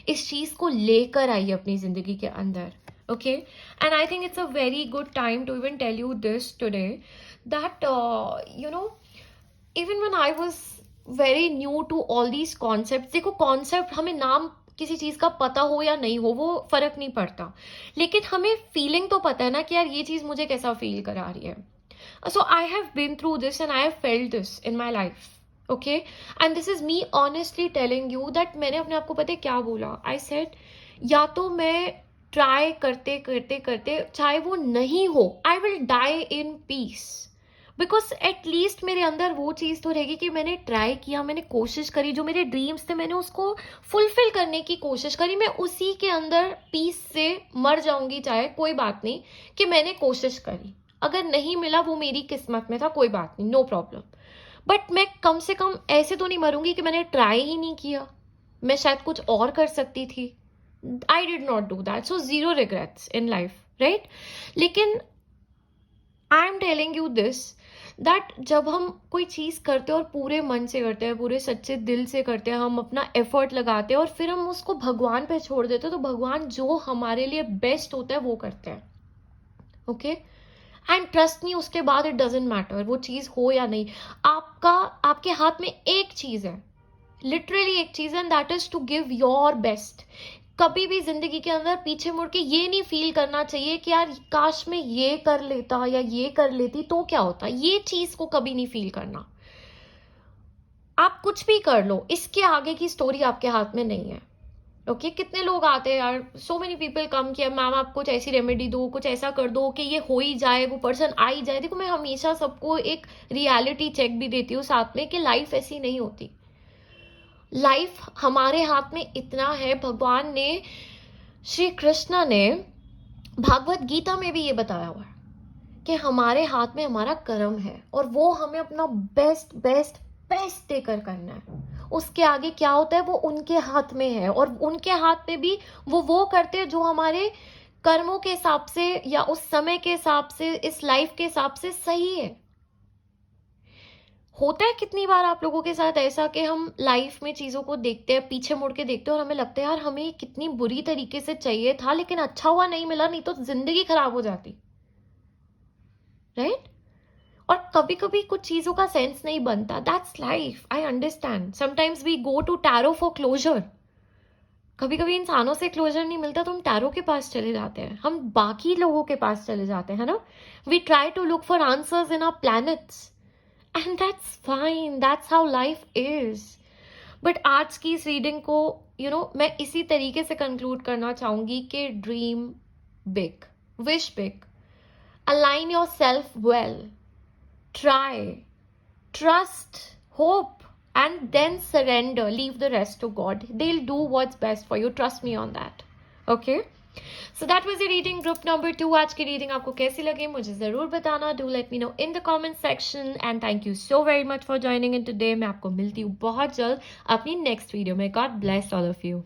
इस चीज को लेकर आइए अपनी जिंदगी के अंदर। Okay, and I think it's a very good time to even tell you this today that even when I was very new to all these concept. देखो, कॉन्सेप्ट हमें नाम किसी चीज का पता हो या नहीं हो वो फर्क नहीं पड़ता, लेकिन हमें फीलिंग तो पता है ना कि यार ये चीज मुझे कैसा फील करा रही है। So I have been through this and I have felt this in my life. Okay, and this is me honestly telling you that मैंने अपने आप को पता है क्या बोला। आई सेड या तो मैं ट्राई करते करते करते, चाहे वो नहीं हो, I will die in peace, because at least मेरे अंदर वो चीज तो रहेगी कि मैंने ट्राई किया, मैंने कोशिश करी, जो मेरे ड्रीम्स थे मैंने उसको फुलफिल करने की कोशिश करी। मैं उसी के अंदर पीस से मर जाऊंगी, चाहे कोई बात नहीं कि मैंने कोशिश करी। अगर नहीं मिला वो मेरी किस्मत में था, कोई बात नहीं, नो प्रॉब्लम। बट मैं कम से कम ऐसे तो नहीं मरूंगी कि मैंने ट्राई ही नहीं किया, मैं शायद कुछ और कर सकती थी। I did not do that, so zero regrets in life, right. लेकिन I am telling you this that जब हम कोई चीज करते हैं और पूरे मन से करते हैं, पूरे सच्चे दिल से करते हैं, हम अपना एफर्ट लगाते हैं और फिर हम उसको भगवान पे छोड़ देते हैं, तो भगवान जो हमारे लिए बेस्ट होता है वो करते हैं। ओके, एंड ट्रस्ट नहीं, उसके बाद इट डजेंट मैटर वो चीज हो या नहीं। आपके हाथ में एक चीज है, लिटरली एक चीज, and that is to give your best. कभी भी जिंदगी के अंदर पीछे मुड़ के ये नहीं फील करना चाहिए कि यार काश मैं ये कर लेता या ये कर लेती तो क्या होता, ये चीज को कभी नहीं फील करना। आप कुछ भी कर लो, इसके आगे की स्टोरी आपके हाथ में नहीं है। ओके, कितने लोग आते हैं यार, सो मेनी पीपल कम किया, मैम आप कुछ ऐसी रेमेडी दो, कुछ ऐसा कर दो कि ये हो ही जाए, वो पर्सन आ ही जाए। देखो, मैं हमेशा सबको एक रियलिटी चेक भी देती हूँ साथ में कि लाइफ ऐसी नहीं होती। लाइफ हमारे हाथ में इतना है, भगवान ने, श्री कृष्ण ने भागवत गीता में भी ये बताया हुआ है कि हमारे हाथ में हमारा कर्म है और वो हमें अपना बेस्ट बेस्ट बेस्ट देकर करना है। उसके आगे क्या होता है वो उनके हाथ में है, और उनके हाथ में भी वो करते हैं जो हमारे कर्मों के हिसाब से या उस समय के हिसाब से, इस लाइफ के हिसाब से सही है। होता है कितनी बार आप लोगों के साथ ऐसा कि हम लाइफ में चीजों को देखते हैं, पीछे मुड़ के देखते हैं और हमें लगता है यार हमें कितनी बुरी तरीके से चाहिए था, लेकिन अच्छा हुआ नहीं मिला, नहीं तो जिंदगी खराब हो जाती, राइट। और कभी कभी कुछ चीजों का सेंस नहीं बनता, that's life, I understand. Sometimes we go to tarot for closure. कभी कभी इंसानों से क्लोजर नहीं मिलता तो हम टैरो के पास चले जाते हैं, हम बाकी लोगों के पास चले जाते हैं ना। We try to look for answers in our planets, and that's fine, that's how life is. But आज की इस रीडिंग को मैं इसी तरीके से कंक्लूड करना चाहूंगी कि dream big, wish big, align yourself well, try, trust, hope, and then surrender. Leave the rest to God. They'll do what's best for you. Trust me on that. Okay? So that was the reading group number 2. आज की reading आपको कैसी लगी मुझे ज़रूर बताना. Do let me know in the comment section. And thank you so very much for joining in today. मैं आपको मिलती हूँ बहुत जल्द अपनी नेक्स्ट वीडियो में. God bless all of you.